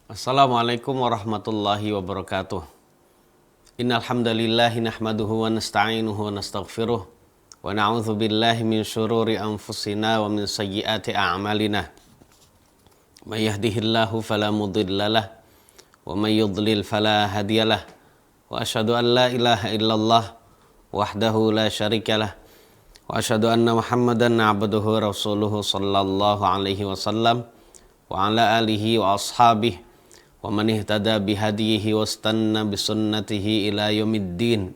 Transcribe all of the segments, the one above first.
Assalamualaikum warahmatullahi wabarakatuh. Innal hamdalillahi nahmaduhu wa nasta'inuhu wa nastaghfiruh wa na'udzu billahi min syururi anfusina wa min sayyiati a'malina. May yahdihillahu fala mudhillalah wa may yudlil fala hadiyalah. Wa asyhadu an la ilaha illallah wahdahu la syarikalah wa asyhadu anna Muhammadan 'abduhu wa rasuluhu sallallahu alaihi wasallam wa ala alihi wa ashabihi wa man ihtada bihadihi wastanna bisunnatihi ila yaumiddin.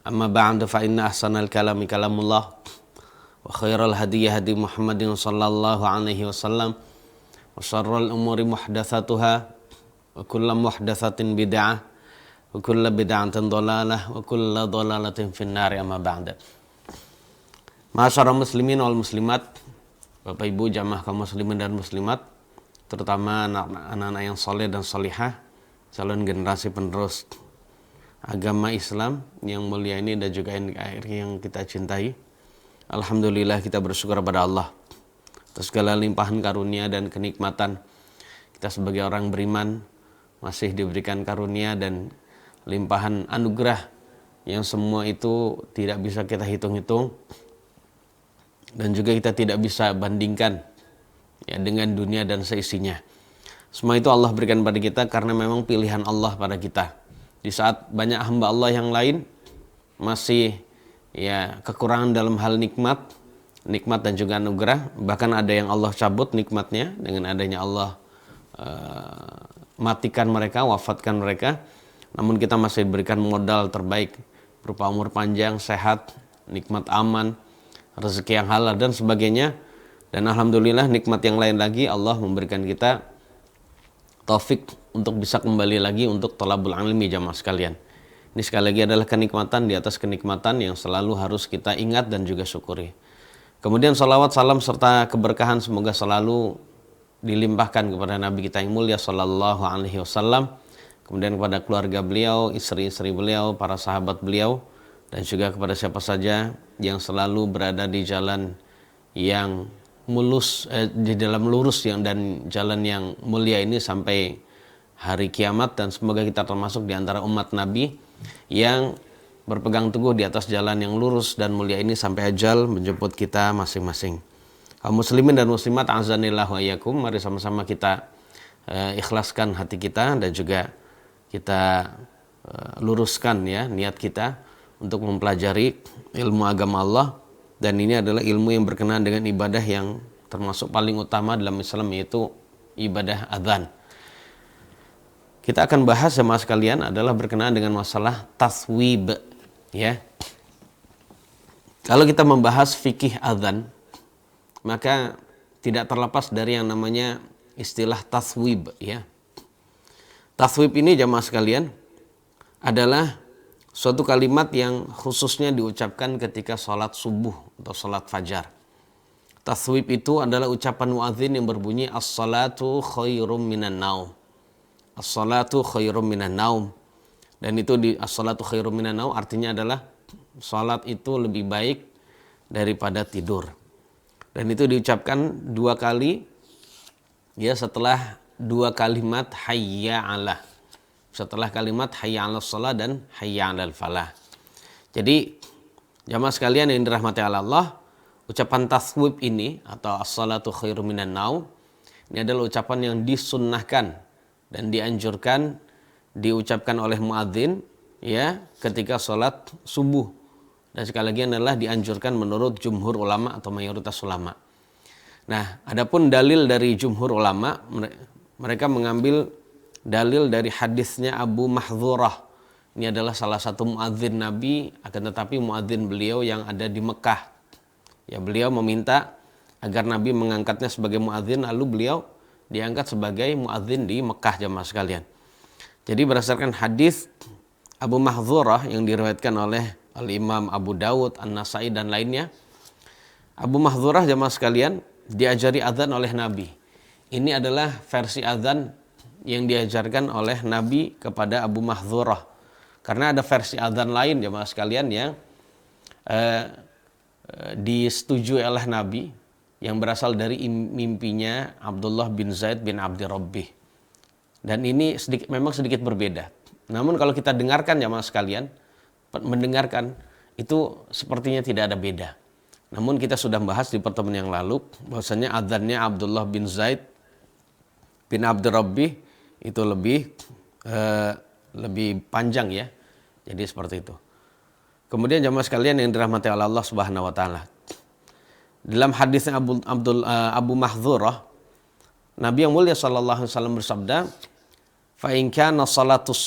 Amma ba'du, fa inna ahsanal kalami kalamullah wa khairal hadi hadi Muhammadin sallallahu alaihi wasallam wa syarrul umuri muhdatsatuha wa kullu muhdatsatin bid'ah wa kullu bid'atin dhalalah wa kullu dhalalatin finnar. Amma ba'du. Ma'asyiral muslimin wal muslimat, Bapak Ibu jamaah kaum muslimin dan muslimat, terutama anak-anak yang soleh dan solihah, calon generasi penerus agama Islam yang mulia ini dan juga yang kita cintai. Alhamdulillah, kita bersyukur kepada Allah atas segala limpahan karunia dan kenikmatan. Kita sebagai orang beriman masih diberikan karunia dan limpahan anugerah yang semua itu tidak bisa kita hitung-hitung dan juga kita tidak bisa bandingkan ya dengan dunia dan seisinya. Semua itu Allah berikan pada kita karena memang pilihan Allah pada kita. Di saat banyak hamba Allah yang lain masih ya kekurangan dalam hal nikmat dan juga anugerah, bahkan ada yang Allah cabut nikmatnya dengan adanya Allah matikan mereka, wafatkan mereka. Namun kita masih diberikan modal terbaik berupa umur panjang, sehat, nikmat aman, rezeki yang halal dan sebagainya. Dan alhamdulillah nikmat yang lain lagi, Allah memberikan kita taufik untuk bisa kembali lagi untuk thalabul ilmi jamaah sekalian. Ini sekali lagi adalah kenikmatan di atas kenikmatan yang selalu harus kita ingat dan juga syukuri. Kemudian salawat, salam serta keberkahan semoga selalu dilimpahkan kepada Nabi kita yang mulia sallallahu alaihi wasallam, kemudian kepada keluarga beliau, istri-istri beliau, para sahabat beliau, dan juga kepada siapa saja yang selalu berada di jalan yang mulus, di dalam lurus dan jalan yang mulia ini sampai hari kiamat. Dan semoga kita termasuk di antara umat Nabi yang berpegang teguh di atas jalan yang lurus dan mulia ini sampai ajal menjemput kita masing-masing. Kaum muslimin dan muslimat azanillah wa iyyakum, mari sama-sama kita ikhlaskan hati kita dan juga kita luruskan ya niat kita untuk mempelajari ilmu agama Allah. Dan ini adalah ilmu yang berkenaan dengan ibadah yang termasuk paling utama dalam Islam, yaitu ibadah adzan. Kita akan bahas sama sekalian adalah berkenaan dengan masalah taswib ya. Kalau kita membahas fikih adzan, maka tidak terlepas dari yang namanya istilah taswib ya. Taswib ini jamaah sekalian adalah suatu kalimat yang khususnya diucapkan ketika sholat subuh atau sholat fajar. Taswib itu adalah ucapan muadzin yang berbunyi as-salatu khairum minan naum. As-salatu khairum minan naum. Dan itu di as-salatu khairum minan naum artinya adalah sholat itu lebih baik daripada tidur. Dan itu diucapkan dua kali ya setelah dua kalimat hayya 'alah. Setelah kalimat hayya 'alas shalah dan hayya 'alal falah. Jadi jamaah sekalian yang dirahmati Allah, ucapan taswib ini atau as-salatu khairum minan naum ini adalah ucapan yang disunnahkan dan dianjurkan diucapkan oleh muadzin ya ketika sholat subuh. Dan sekali lagi adalah dianjurkan menurut jumhur ulama atau mayoritas ulama. Nah, adapun dalil dari jumhur ulama, mereka mengambil dalil dari hadisnya Abu Mahdzurah. Ini adalah salah satu muadzin Nabi, akan tetapi muadzin beliau yang ada di Mekah. Ya, beliau meminta agar Nabi mengangkatnya sebagai muadzin, lalu beliau diangkat sebagai muadzin di Mekah jamaah sekalian. Jadi berdasarkan hadis Abu Mahdzurah yang diriwayatkan oleh Al-Imam Abu Dawud, An-Nasai dan lainnya, Abu Mahdzurah jamaah sekalian diajari azan oleh Nabi. Ini adalah versi azan yang diajarkan oleh Nabi kepada Abu Mahdzurah. Karena ada versi azan lain jemaah sekalian yang disetujui oleh Nabi yang berasal dari mimpinya Abdullah bin Zaid bin Abdi Rabbih. Dan ini memang sedikit berbeda. Namun kalau kita dengarkan jamaah sekalian, mendengarkan itu sepertinya tidak ada beda. Namun kita sudah bahas di pertemuan yang lalu bahwasanya adzannya Abdullah bin Zaid bin Abdurrabbih itu lebih panjang ya. Jadi seperti itu. Kemudian jamaah sekalian yang dirahmati Allah Subhanahu wa taala. Dalam hadisnya Abu Mahdzurah, Nabi yang mulia sallallahu alaihi wasallam bersabda, "Fa in kana salatus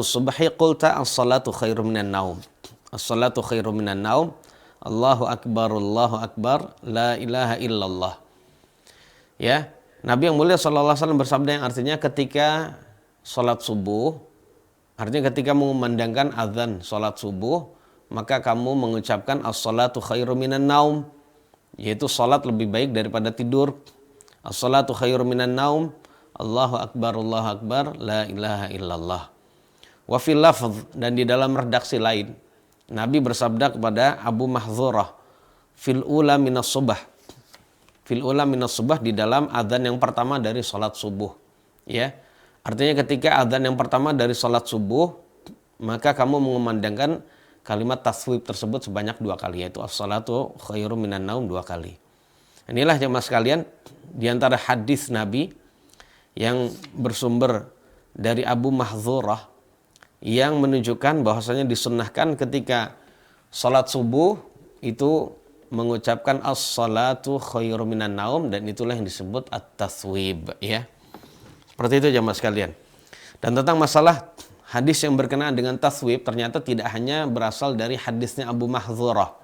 subhi qulta as-salatu khairum minan naum. As-salatu khairum minan naum. Allahu akbar, la ilaha illallah." Ya, Nabi yang mulia sallallahu alaihi wasallam bersabda yang artinya ketika salat subuh, artinya ketika mengumandangkan azan salat subuh, maka kamu mengucapkan as-salatu khairum minan naum, yaitu salat lebih baik daripada tidur. As-salatu khairum minan naum. Allahu akbar, la ilaha illallah. Wa fil lafz, dan di dalam redaksi lain, Nabi bersabda kepada Abu Mahdzurah, fil ula minas subah. Fil ula minas subah, di dalam adzan yang pertama dari salat subuh. Ya. Artinya ketika adzan yang pertama dari salat subuh, maka kamu mengumandangkan kalimat taswib tersebut sebanyak 2 kali, yaitu as-salatu khairum minan naum 2 kali. Inilah jemaah sekalian, di antara hadis Nabi yang bersumber dari Abu Mahdzurah yang menunjukkan bahwasanya disunnahkan ketika salat subuh itu mengucapkan as-salatu khairum minan naum, dan itulah yang disebut at-taswib ya. Seperti itu jemaah sekalian. Dan tentang masalah hadis yang berkenaan dengan taswib ternyata tidak hanya berasal dari hadisnya Abu Mahdzurah.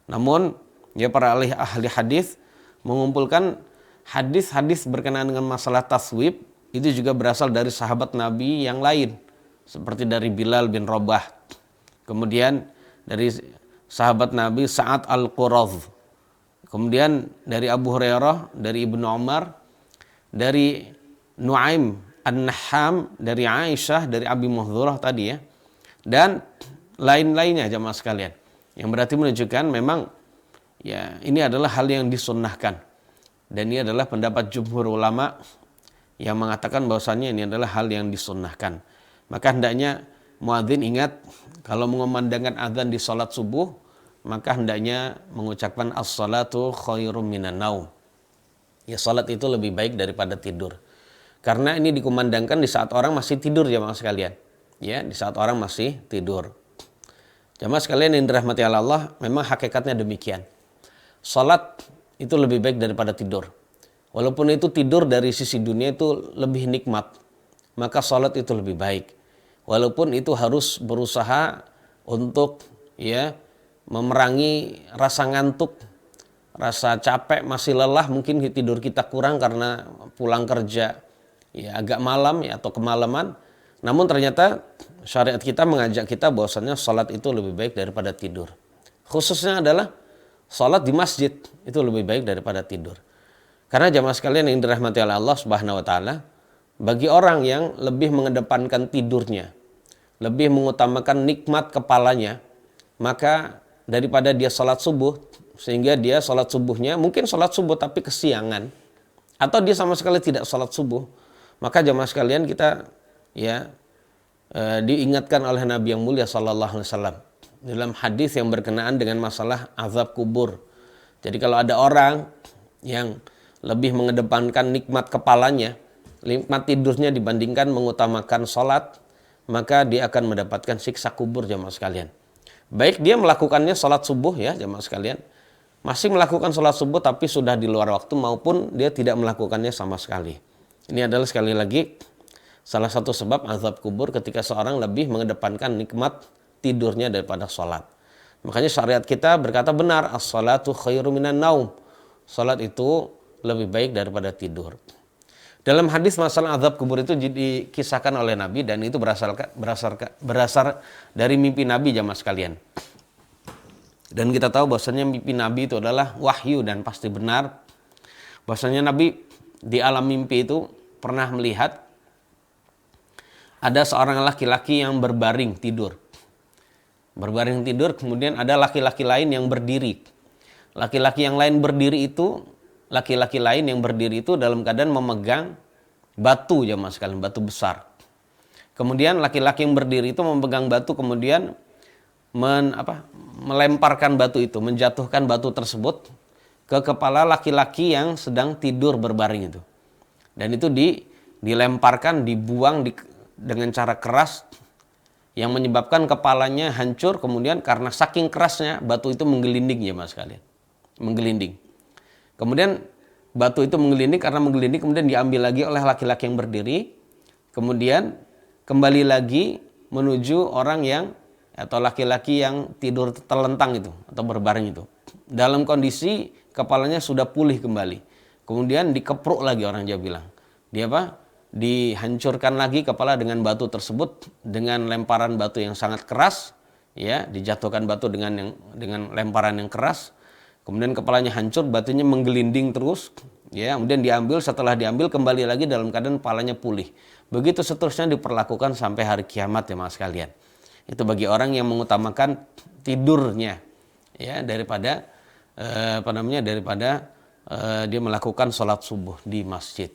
Namun ya para ahli hadis mengumpulkan hadis-hadis berkenaan dengan masalah taswib itu juga berasal dari sahabat Nabi yang lain, seperti dari Bilal bin Rabah, kemudian dari sahabat Nabi Sa'ad al-Quradh, kemudian dari Abu Hurairah, dari Ibnu Umar, dari Nuaim An-Naham, dari Aisyah, dari Abi Mahdzurah tadi ya, dan lain-lainnya jamaah sekalian, yang berarti menunjukkan memang ya ini adalah hal yang disunnahkan. Dan ini adalah pendapat jumhur ulama yang mengatakan bahwasannya ini adalah hal yang disunnahkan. Maka hendaknya muadzin ingat kalau mengumandangkan azan di salat subuh, maka hendaknya mengucapkan as-salatu khairum minan naum. Ya, salat itu lebih baik daripada tidur. Karena ini dikumandangkan di saat orang masih tidur jamaah sekalian. Ya, di saat orang masih tidur. Jamaah sekalian yang dirahmati Allah, memang hakikatnya demikian. Salat itu lebih baik daripada tidur. Walaupun itu tidur dari sisi dunia itu lebih nikmat, maka salat itu lebih baik. Walaupun itu harus berusaha untuk ya memerangi rasa ngantuk, rasa capek, masih lelah, mungkin tidur kita kurang karena pulang kerja ya agak malam ya atau kemalaman. Namun ternyata syariat kita mengajak kita bahwasanya salat itu lebih baik daripada tidur. Khususnya adalah salat di masjid itu lebih baik daripada tidur. Karena jamaah sekalian yang dirahmati oleh Allah Subhanahu wa taala, bagi orang yang lebih mengedepankan tidurnya, lebih mengutamakan nikmat kepalanya, maka daripada dia salat subuh, sehingga dia salat subuhnya mungkin salat subuh tapi kesiangan, atau dia sama sekali tidak salat subuh, maka jamaah sekalian kita ya diingatkan oleh Nabi yang mulia sallallahu alaihi wasallam dalam hadis yang berkenaan dengan masalah azab kubur. Jadi kalau ada orang yang lebih mengedepankan nikmat kepalanya, nikmat tidurnya dibandingkan mengutamakan sholat, maka dia akan mendapatkan siksa kubur jamaah sekalian. Baik dia melakukannya sholat subuh ya jamaah sekalian, masih melakukan sholat subuh tapi sudah di luar waktu, maupun dia tidak melakukannya sama sekali. Ini adalah sekali lagi salah satu sebab azab kubur ketika seorang lebih mengedepankan nikmat tidurnya daripada sholat. Makanya syariat kita berkata benar, as-salatu khairu minan naum. Sholat itu lebih baik daripada tidur. Dalam hadis masalah azab kubur itu dikisahkan oleh Nabi, dan itu berasal dari mimpi Nabi jamaah sekalian. Dan kita tahu bahwasanya mimpi Nabi itu adalah wahyu dan pasti benar. Bahwasanya Nabi di alam mimpi itu pernah melihat ada seorang laki-laki yang berbaring tidur. Berbaring tidur, kemudian ada laki-laki lain yang berdiri. Laki-laki yang lain berdiri itu laki-laki lain yang berdiri itu dalam keadaan memegang batu jamaah sekalian, batu besar. Kemudian laki-laki yang berdiri itu memegang batu, kemudian melemparkan batu itu, menjatuhkan batu tersebut ke kepala laki-laki yang sedang tidur berbaring itu. Dan itu dilemparkan, dibuang dengan cara keras yang menyebabkan kepalanya hancur. Kemudian karena saking kerasnya batu itu menggelinding jemaah sekalian. Menggelinding. Kemudian batu itu menggelinding, karena menggelinding kemudian diambil lagi oleh laki-laki yang berdiri. Kemudian kembali lagi menuju orang yang atau laki-laki yang tidur terlentang itu atau berbaring itu. Dalam kondisi kepalanya sudah pulih kembali. Kemudian dikepruk lagi, orang Jawa bilang. Dihancurkan lagi kepala dengan batu tersebut dengan lemparan batu yang sangat keras, ya, dijatuhkan batu dengan lemparan yang keras. Kemudian kepalanya hancur, batunya menggelinding terus, ya. Kemudian diambil, setelah diambil kembali lagi dalam keadaan kepalanya pulih. Begitu seterusnya diperlakukan sampai hari kiamat ya mas sekalian. Itu bagi orang yang mengutamakan tidurnya, ya, daripada dia melakukan sholat subuh di masjid.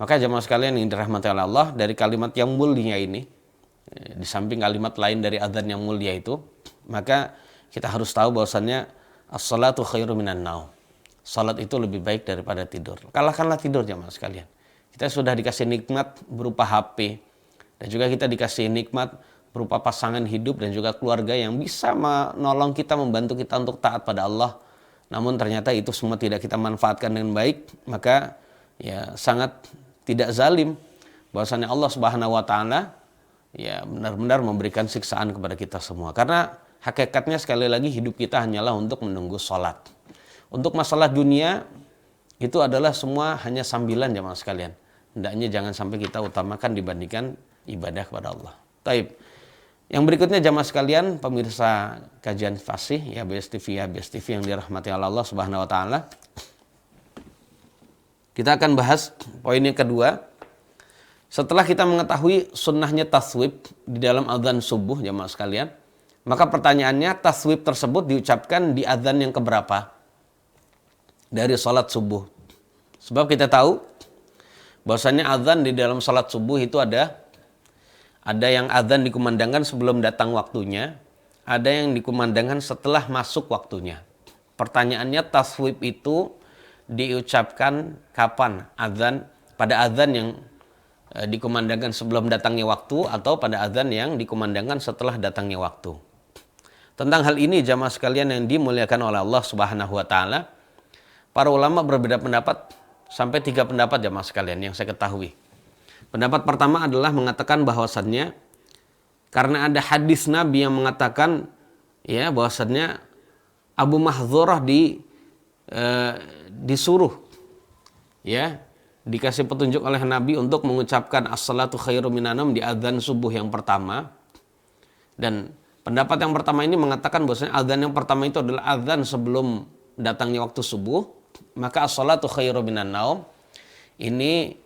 Maka jemaah sekalian yang dirahmati oleh Allah, dari kalimat yang mulia ini, di samping kalimat lain dari adzan yang mulia itu, maka kita harus tahu bahwasannya as-salatu khairu minan naum. Salat itu lebih baik daripada tidur. Kalahkanlah tidur jemaah sekalian. Kita sudah dikasih nikmat berupa HP, dan juga kita dikasih nikmat berupa pasangan hidup dan juga keluarga yang bisa menolong kita, membantu kita untuk taat pada Allah. Namun ternyata itu semua tidak kita manfaatkan dengan baik, maka ya sangat tidak zalim bahwasannya Allah Subhanahu wa taala ya benar-benar memberikan siksaan kepada kita semua. Karena hakikatnya sekali lagi hidup kita hanyalah untuk menunggu sholat. Untuk masalah dunia itu adalah semua hanya sambilan jemaah sekalian. Hendaknya jangan sampai kita utamakan dibandingkan ibadah kepada Allah. Taib. Yang berikutnya jemaah sekalian, pemirsa kajian fasih ya BSTV yang dirahmati Allah Subhanahu wa taala. Kita akan bahas poin yang kedua. Setelah kita mengetahui sunnahnya taswib di dalam adzan subuh jemaah sekalian, maka pertanyaannya, taswib tersebut diucapkan di adzan yang keberapa dari salat subuh? Sebab kita tahu bahwasanya adzan di dalam salat subuh itu ada yang adzan dikumandangkan sebelum datang waktunya, ada yang dikumandangkan setelah masuk waktunya. Pertanyaannya, taswib itu diucapkan kapan? Pada adzan yang dikumandangkan sebelum datangnya waktu atau pada adzan yang dikumandangkan setelah datangnya waktu? Tentang hal ini jamaah sekalian yang dimuliakan oleh Allah Subhanahu wa taala, para ulama berbeda pendapat, sampai 3 pendapat jamaah sekalian yang saya ketahui. Pendapat pertama adalah mengatakan bahwasannya karena ada hadis Nabi yang mengatakan ya bahwasannya Abu Mahdzurah disuruh ya dikasih petunjuk oleh Nabi untuk mengucapkan as-salatu khairu minan naum di adzan subuh yang pertama. Dan pendapat yang pertama ini mengatakan bahwasanya adzan yang pertama itu adalah adzan sebelum datangnya waktu subuh, maka as-salatu khairu minan naum ini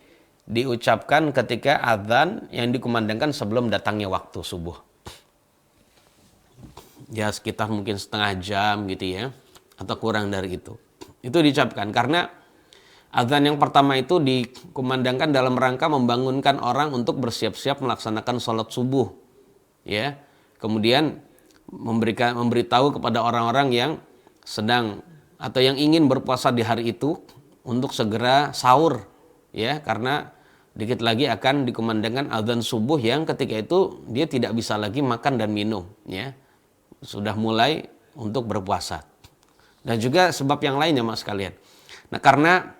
diucapkan ketika adzan yang dikumandangkan sebelum datangnya waktu subuh. Ya sekitar mungkin setengah jam gitu ya, atau kurang dari itu. Itu diucapkan karena adzan yang pertama itu dikumandangkan dalam rangka membangunkan orang untuk bersiap-siap melaksanakan sholat subuh. Ya, kemudian memberitahu kepada orang-orang yang sedang atau yang ingin berpuasa di hari itu untuk segera sahur. Ya, karena dikit lagi akan dikumandangkan adzan subuh yang ketika itu dia tidak bisa lagi makan dan minum. Ya, sudah mulai untuk berpuasa. Dan juga sebab yang lainnya mas sekalian. Nah karena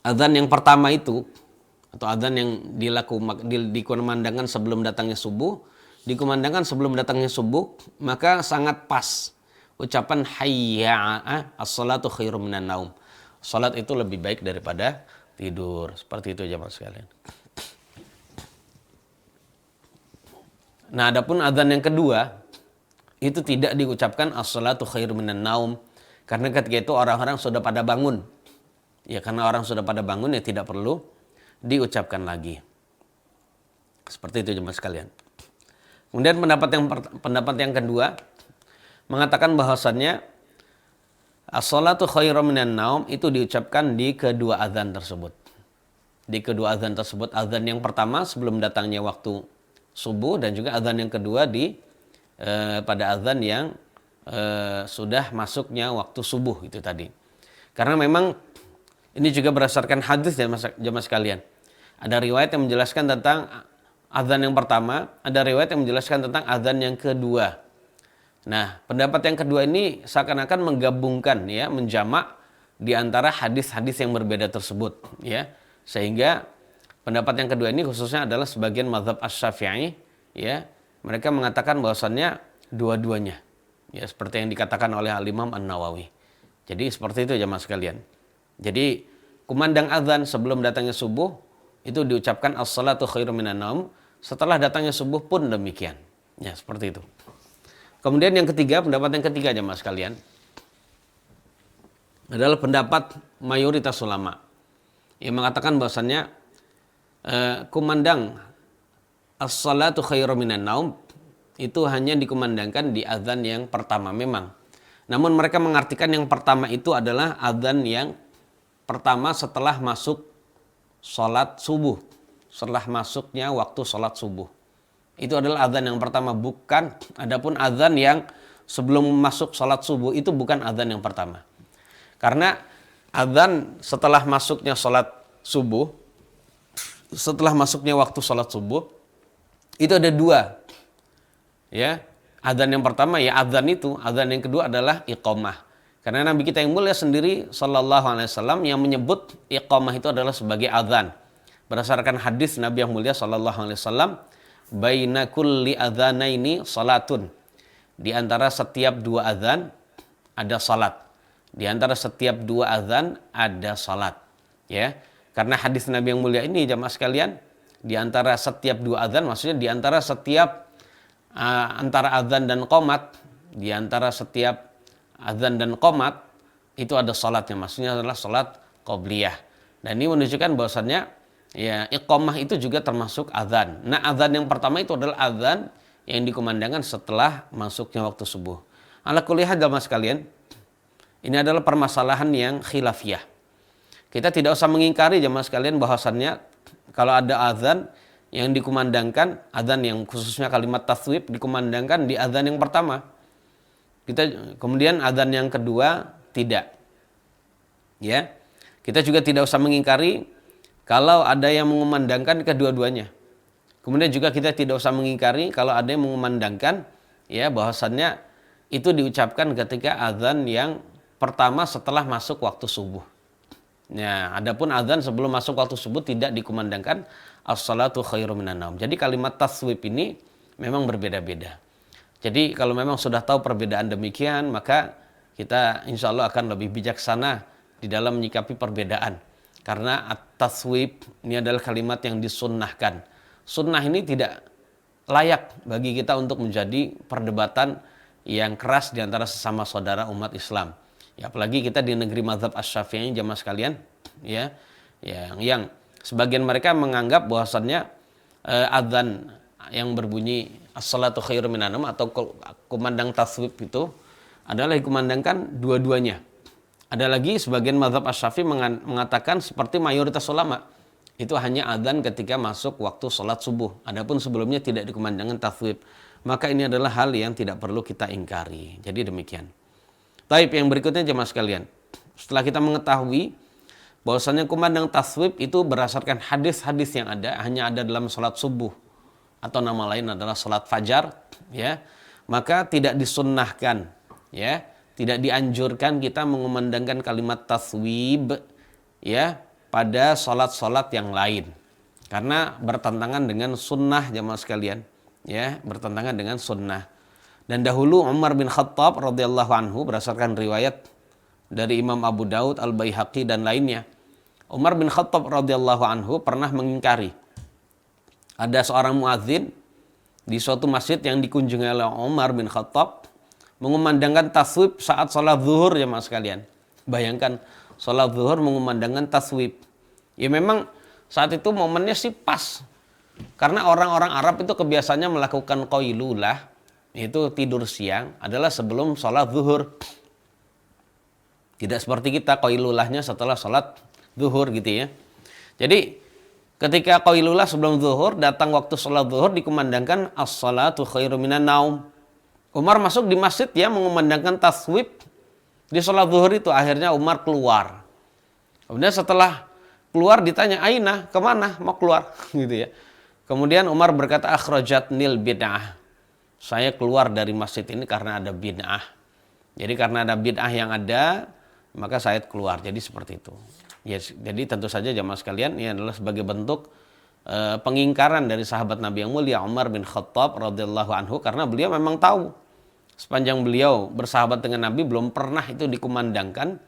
adzan yang pertama itu atau adzan yang dikumandangkan sebelum datangnya subuh, dikumandangkan sebelum datangnya subuh, maka sangat pas ucapan hayya as-salatu khairum minan naum. Salat itu lebih baik daripada tidur. Seperti itu aja mas sekalian. Nah adapun adzan yang kedua itu tidak diucapkan as-salatu khairum minan naum. Karena ketika itu orang-orang sudah pada bangun. Ya karena orang sudah pada bangun ya tidak perlu diucapkan lagi. Seperti itu jemaah sekalian. Kemudian pendapat yang kedua mengatakan bahwasannya As-salatu khairum minan naum itu diucapkan di kedua azan tersebut. Di kedua azan tersebut, azan yang pertama sebelum datangnya waktu subuh dan juga azan yang kedua pada azan yang sudah masuknya waktu subuh itu tadi. Karena memang ini juga berdasarkan hadis ya jemaah sekalian. Ada riwayat yang menjelaskan tentang azan yang pertama, ada riwayat yang menjelaskan tentang azan yang kedua. Nah, pendapat yang kedua ini seakan-akan menggabungkan ya, menjamak di antara hadis-hadis yang berbeda tersebut ya. Sehingga pendapat yang kedua ini khususnya adalah sebagian mazhab Asy-Syafi'i ya. Mereka mengatakan bahwasannya dua-duanya. Ya, seperti yang dikatakan oleh Al-Imam An-Nawawi. Jadi seperti itu jemaah sekalian. Jadi kumandang azan sebelum datangnya subuh itu diucapkan as-salatu khairum minan naum, setelah datangnya subuh pun demikian. Ya, seperti itu. Kemudian yang ketiga, pendapat yang ketiga jemaah sekalian adalah pendapat mayoritas ulama yang mengatakan bahwasannya kumandang as-salatu khairum minan naum itu hanya dikumandangkan di azan yang pertama memang. Namun mereka mengartikan yang pertama itu adalah azan yang pertama setelah masuk sholat subuh, setelah masuknya waktu sholat subuh. Itu adalah azan yang pertama, bukan adapun azan yang sebelum masuk sholat subuh itu bukan azan yang pertama. Karena azan setelah masuknya sholat subuh, setelah masuknya waktu sholat subuh, itu ada dua. Ya, azan yang pertama ya azan itu, azan yang kedua adalah iqamah. Karena Nabi kita yang mulia sendiri sallallahu alaihi wasallam yang menyebut iqamah itu adalah sebagai azan. Berdasarkan hadis Nabi yang mulia sallallahu alaihi wasallam, baina kulli adzanaini salatun. Di antara setiap dua azan ada salat. Di antara setiap dua azan ada salat. Ya. Karena hadis Nabi yang mulia ini jamaah sekalian, di antara setiap dua azan maksudnya di antara setiap antara azan dan qomat, di antara setiap azan dan qomat itu ada salatnya, maksudnya adalah salat qobliyah. Dan ini menunjukkan bahwasannya ya, iqamah itu juga termasuk azan. Nah, azan yang pertama itu adalah azan yang dikumandangkan setelah masuknya waktu subuh. Ala kulli hal jamaah sekalian, ini adalah permasalahan yang khilafiyah. Kita tidak usah mengingkari jamaah sekalian bahwasannya kalau ada azan yang dikumandangkan, azan yang khususnya kalimat taswib dikumandangkan di azan yang pertama. Kemudian azan yang kedua tidak. Ya. Kita juga tidak usah mengingkari kalau ada yang mengumandangkan kedua-duanya. Kemudian juga kita tidak usah mengingkari kalau ada yang mengumandangkan ya bahwasannya itu diucapkan ketika azan yang pertama setelah masuk waktu subuh. Nah, adapun azan sebelum masuk waktu subuh tidak dikumandangkan as-salatu khairum minan naum. Jadi kalimat taswib ini memang berbeda-beda. Jadi kalau memang sudah tahu perbedaan demikian, maka kita insya Allah akan lebih bijaksana di dalam menyikapi perbedaan. Karena at-taswib ini adalah kalimat yang disunnahkan. Sunnah ini tidak layak bagi kita untuk menjadi perdebatan yang keras di antara sesama saudara umat Islam. Ya, apalagi kita di negeri mazhab Asy-Syafi'i jamaah sekalian, ya, yang sebagian mereka menganggap bahwasannya azan yang berbunyi as-salatu khairum minan naum atau kumandang taswib itu adalah dikumandangkan dua-duanya. Ada lagi sebagian mazhab Asy-Syafi'i mengatakan seperti mayoritas ulama, itu hanya azan ketika masuk waktu sholat subuh. Adapun sebelumnya tidak dikumandangkan taswib. Maka ini adalah hal yang tidak perlu kita ingkari. Jadi demikian. Taib yang berikutnya jemaah sekalian. Setelah kita mengetahui bahwasanya kumandang taswib itu berdasarkan hadis-hadis yang ada, hanya ada dalam sholat subuh atau nama lain adalah sholat fajar, ya, maka tidak disunnahkan, ya, tidak dianjurkan kita mengumandangkan kalimat taswib, ya, pada sholat-sholat yang lain, karena bertentangan dengan sunnah jemaah sekalian, ya, bertentangan dengan sunnah. Dan dahulu Umar bin Khattab radhiyallahu anhu berdasarkan riwayat dari Imam Abu Daud, Al-Baihaqi dan lainnya, Umar bin Khattab radhiyallahu anhu pernah mengingkari ada seorang muadzin di suatu masjid yang dikunjungi oleh Umar bin Khattab mengumandangkan taswib saat sholat zuhur jemaah sekalian. Bayangkan sholat zuhur mengumandangkan taswib. Ya memang saat itu momennya sih pas. Karena orang-orang Arab itu kebiasaannya melakukan qailulah, yaitu tidur siang adalah sebelum sholat zuhur. Tidak seperti kita qailulahnya setelah sholat zuhur gitu ya. Jadi ketika qailulah sebelum zuhur, datang waktu sholat zuhur dikumandangkan as-salatu khairum minan naum. Umar masuk di masjid ya mengumandangkan taswib di sholat zuhur itu. Akhirnya Umar keluar. Kemudian setelah keluar ditanya, aina, kemana mau keluar gitu ya. Kemudian Umar berkata, akhrajatnil bid'ah. Saya keluar dari masjid ini karena ada bid'ah. Jadi karena ada bid'ah yang ada, maka saya keluar. Jadi seperti itu. Yes, jadi tentu saja jamaah sekalian, ini adalah sebagai bentuk pengingkaran dari sahabat Nabi yang mulia Umar bin Khattab radhiyallahu anhu, karena beliau memang tahu sepanjang beliau bersahabat dengan Nabi belum pernah itu dikumandangkan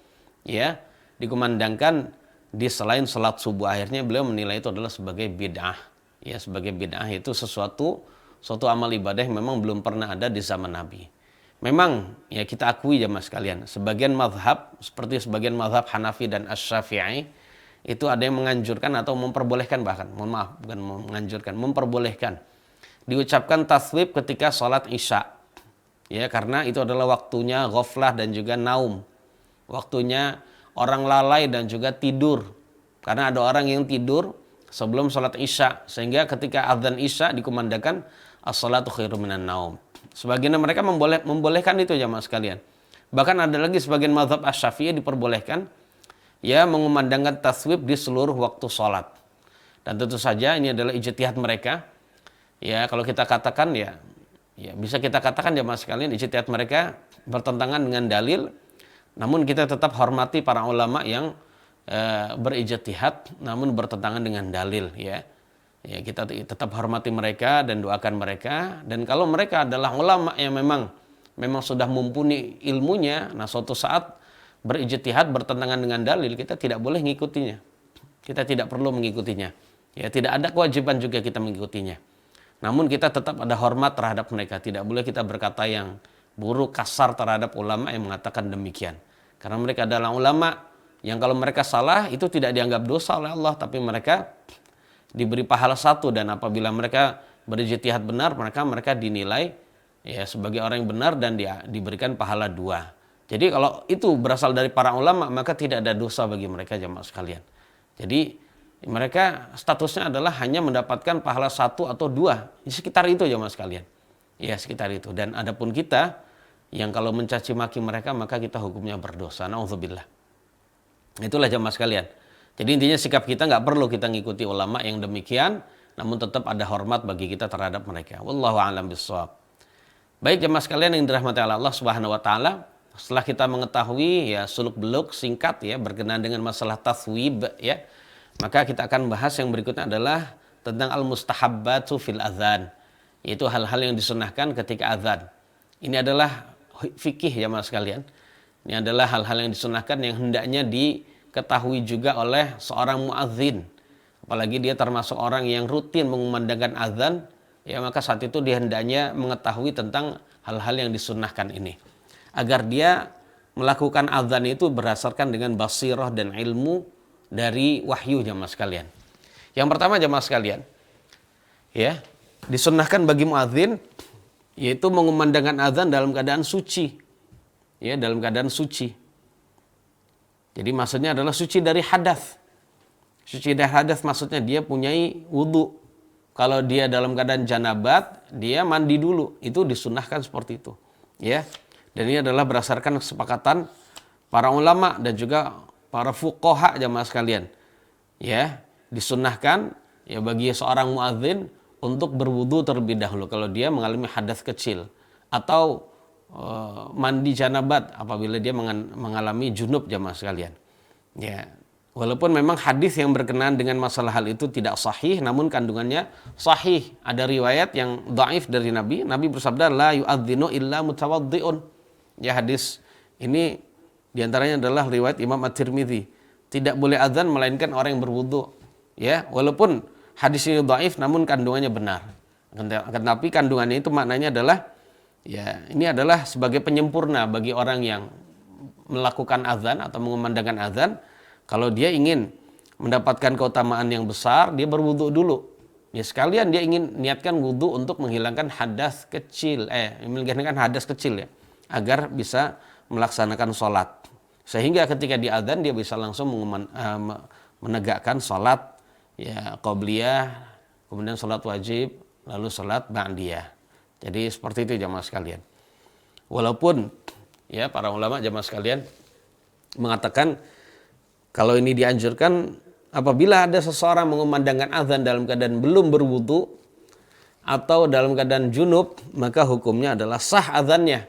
ya, dikumandangkan di selain salat subuh. Akhirnya beliau menilai itu adalah sebagai bid'ah. Ya, sebagai bid'ah itu suatu amal ibadah yang memang belum pernah ada di zaman Nabi. Memang ya kita akui jamaah sekalian, sebagian mazhab seperti sebagian mazhab Hanafi dan Asy-Syafi'i itu ada yang menganjurkan atau memperbolehkan, bahkan mohon maaf bukan menganjurkan, memperbolehkan diucapkan taswib ketika sholat isya. Ya, karena itu adalah waktunya ghaflah dan juga naum. Waktunya orang lalai dan juga tidur. Karena ada orang yang tidur sebelum sholat isya, sehingga ketika azan isya dikumandangkan as-salatu khairum minan naum. Sebagian mereka membolehkan itu jamaah sekalian. Bahkan ada lagi sebagian mazhab Asy-Syafi'i diperbolehkan ya mengumandangkan taswib di seluruh waktu sholat. Dan tentu saja ini adalah ijtihad mereka. Ya, kalau kita katakan ya bisa kita katakan jamaah sekalian ijtihad mereka bertentangan dengan dalil. Namun kita tetap hormati para ulama yang berijtihad namun bertentangan dengan dalil ya. Ya, kita tetap hormati mereka dan doakan mereka. Dan kalau mereka adalah ulama yang memang sudah mumpuni ilmunya, nah suatu saat berijtihad bertentangan dengan dalil, kita tidak boleh mengikutinya. Kita tidak perlu mengikutinya. Ya, tidak ada kewajiban juga kita mengikutinya. Namun kita tetap ada hormat terhadap mereka. Tidak boleh kita berkata yang buruk, kasar terhadap ulama yang mengatakan demikian. Karena mereka adalah ulama yang kalau mereka salah itu tidak dianggap dosa oleh Allah, tapi mereka diberi pahala satu, dan apabila mereka berijtihad benar, mereka dinilai ya sebagai orang yang benar dan diberikan pahala dua. Jadi kalau itu berasal dari para ulama, maka tidak ada dosa bagi mereka jamaah sekalian. Jadi mereka statusnya adalah hanya mendapatkan pahala satu atau dua, di sekitar itu jamaah sekalian. Ya, sekitar itu. Dan adapun kita yang kalau mencaci maki mereka, maka kita hukumnya berdosa. Nauzubillah. Itulah jamaah sekalian. Jadi intinya sikap kita nggak perlu kita ngikuti ulama yang demikian, namun tetap ada hormat bagi kita terhadap mereka. Wallahu a'lam bishawab. Baik jemaah sekalian yang dirahmati Allah Subhanahu wa taala, setelah kita mengetahui ya suluk-beluk singkat ya berkenaan dengan masalah taswib ya, maka kita akan bahas yang berikutnya adalah tentang al-mustahabbatu fil adzan, yaitu hal-hal yang disunahkan ketika azan. Ini adalah fikih jemaah sekalian. Ini adalah hal-hal yang disunahkan yang hendaknya diketahui juga oleh seorang muadzin. Apalagi dia termasuk orang yang rutin mengumandangkan azan, ya maka saat itu dia hendaknya mengetahui tentang hal-hal yang disunnahkan ini. Agar dia melakukan azan itu berdasarkan dengan basirah dan ilmu dari wahyu jamaah sekalian. Yang pertama jamaah sekalian, ya disunnahkan bagi muadzin yaitu mengumandangkan azan dalam keadaan suci. Ya, dalam keadaan suci. Jadi maksudnya adalah suci dari hadas. Suci dari hadas maksudnya dia punyai wudu. Kalau dia dalam keadaan janabat, dia mandi dulu. Itu disunnahkan seperti itu. Ya. Dan ini adalah berdasarkan kesepakatan para ulama dan juga para fuqaha jamaah sekalian. Ya, disunnahkan ya bagi seorang muadzin untuk berwudu terlebih dahulu kalau dia mengalami hadas kecil atau mandi janabat apabila dia mengalami junub jamaah sekalian. Ya, walaupun memang hadis yang berkenaan dengan masalah hal itu tidak sahih, namun kandungannya sahih. Ada riwayat yang dhaif dari Nabi. Nabi bersabda la yu'adzinu illa mutawaddiun. Ya, hadis ini diantaranya adalah riwayat Imam At-Tirmidzi. Tidak boleh azan melainkan orang yang berwudu. Ya, walaupun hadis ini dhaif namun kandungannya benar. Tetapi kandungannya itu maknanya adalah ya, ini adalah sebagai penyempurna bagi orang yang melakukan azan atau mengumandangkan azan. Kalau dia ingin mendapatkan keutamaan yang besar, dia berwudu dulu. Ya, sekalian dia ingin niatkan wudu untuk menghilangkan hadas kecil, menghilangkan hadas kecil ya, agar bisa melaksanakan sholat. Sehingga ketika di adzan dia bisa langsung menegakkan salat ya qabliyah, kemudian salat wajib, lalu salat ba'diyah. Jadi seperti itu jamaah sekalian. Walaupun ya para ulama jamaah sekalian mengatakan kalau ini dianjurkan apabila ada seseorang mengumandangkan azan dalam keadaan belum berwudu atau dalam keadaan junub, maka hukumnya adalah sah azannya.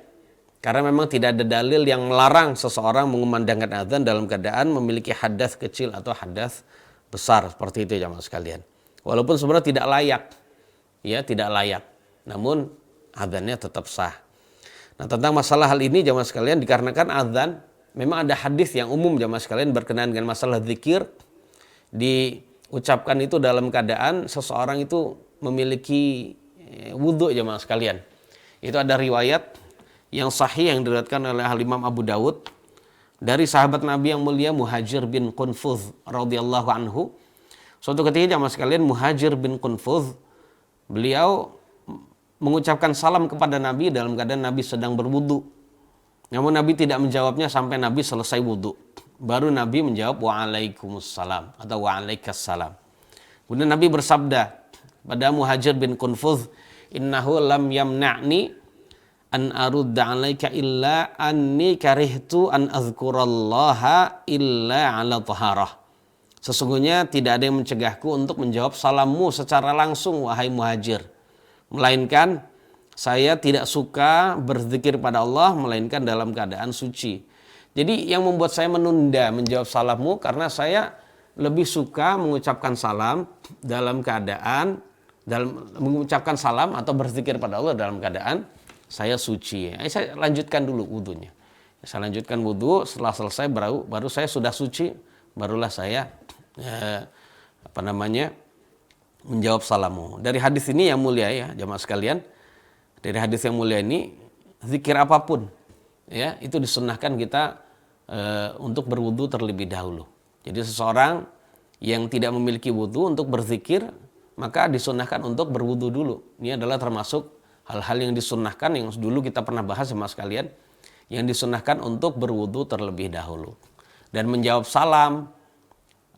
Karena memang tidak ada dalil yang melarang seseorang mengumandangkan azan dalam keadaan memiliki hadas kecil atau hadas besar, seperti itu jamaah sekalian. Walaupun sebenarnya tidak layak, ya tidak layak, namun azannya tetap sah. Nah, tentang masalah hal ini jamaah sekalian, dikarenakan azan memang ada hadis yang umum jamaah sekalian berkenaan dengan masalah zikir, diucapkan itu dalam keadaan seseorang itu memiliki wudhu jamaah sekalian. Itu ada riwayat yang sahih yang diriwayatkan oleh Imam Abu Dawud dari sahabat Nabi yang mulia Muhajir bin Qunfudh radhiyallahu anhu. Suatu ketika jamaah sekalian Muhajir bin Qunfudh beliau mengucapkan salam kepada Nabi dalam keadaan Nabi sedang berwudu. Namun Nabi tidak menjawabnya sampai Nabi selesai wudu. Baru Nabi menjawab waalaikumsalam atau waalaikumsalam. Kemudian Nabi bersabda pada Muhajir bin Qunfudh, innahu lam yamna'ni an arudda alaika illa anni karihtu an azkurallaha illa ala taharah. Sesungguhnya tidak ada yang mencegahku untuk menjawab salammu secara langsung wahai Muhajir, melainkan saya tidak suka berzikir pada Allah melainkan dalam keadaan suci. Jadi yang membuat saya menunda menjawab salammu karena saya lebih suka mengucapkan salam dalam keadaan mengucapkan salam atau berzikir pada Allah dalam keadaan saya suci. Saya lanjutkan dulu wudunya. Saya lanjutkan wudu, setelah selesai baru saya sudah suci, barulah saya menjawab salammu. Dari hadis ini yang mulia ya jamaah sekalian, dari hadis yang mulia ini zikir apapun ya itu disunnahkan kita untuk berwudu terlebih dahulu. Jadi seseorang yang tidak memiliki wudu untuk berzikir maka disunnahkan untuk berwudu dulu. Ini adalah termasuk hal-hal yang disunnahkan yang dulu kita pernah bahas sama sekalian, yang disunnahkan untuk berwudu terlebih dahulu. Dan menjawab salam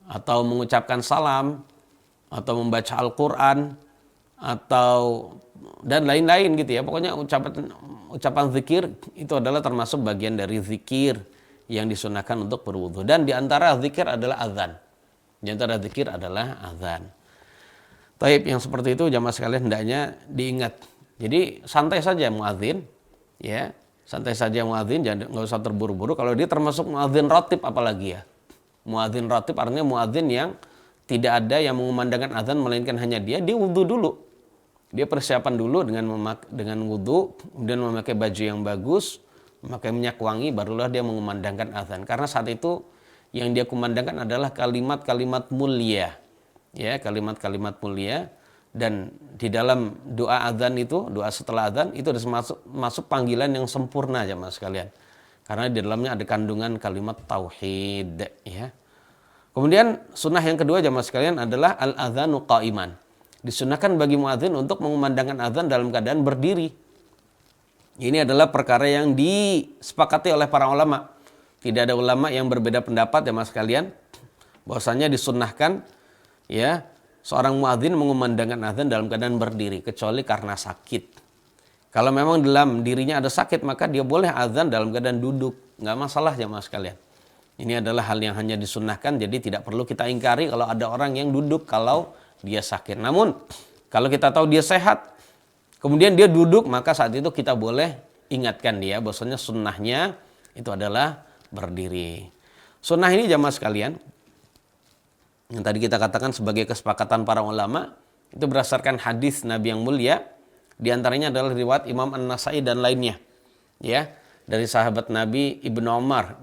atau mengucapkan salam atau membaca Al-Quran atau dan lain-lain gitu ya. Pokoknya ucapan zikir itu adalah termasuk bagian dari zikir yang disunnahkan untuk berwudu. Dan di antara zikir adalah azan. Di antara zikir adalah azan. Taib yang seperti itu jamaah sekalian hendaknya diingat. Jadi santai saja muadzin, ya santai saja muadzin, jangan nggak usah terburu-buru. Kalau dia termasuk muadzin ratib apalagi ya. Muadzin ratib artinya muadzin yang tidak ada yang mengumandangkan azan melainkan hanya dia wudu dulu. Dia persiapan dulu dengan wudu, kemudian memakai baju yang bagus, memakai minyak wangi, barulah dia mengumandangkan azan. Karena saat itu yang dia kumandangkan adalah kalimat-kalimat mulia. Ya, kalimat-kalimat mulia, dan di dalam doa azan itu, doa setelah azan itu ada masuk panggilan yang sempurna jamaah sekalian. Karena di dalamnya ada kandungan kalimat tauhid ya. Kemudian sunnah yang kedua jamaah sekalian adalah al-adzanu qa'iman. Disunnahkan bagi muadzin untuk mengumandangkan azan dalam keadaan berdiri. Ini adalah perkara yang disepakati oleh para ulama. Tidak ada ulama yang berbeda pendapat jamaah sekalian bahwasanya disunnahkan ya seorang muadzin mengumandangkan azan dalam keadaan berdiri kecuali karena sakit. Kalau memang dalam dirinya ada sakit maka dia boleh azan dalam keadaan duduk, nggak masalah jamaah sekalian. Ini adalah hal yang hanya disunnahkan, jadi tidak perlu kita ingkari kalau ada orang yang duduk kalau dia sakit. Namun kalau kita tahu dia sehat, kemudian dia duduk, maka saat itu kita boleh ingatkan dia bahwasanya sunnahnya itu adalah berdiri. Sunnah ini jamaah sekalian yang tadi kita katakan sebagai kesepakatan para ulama itu berdasarkan hadis Nabi yang mulia, di antaranya adalah riwayat Imam An-Nasai dan lainnya ya, dari sahabat Nabi Ibnu Umar.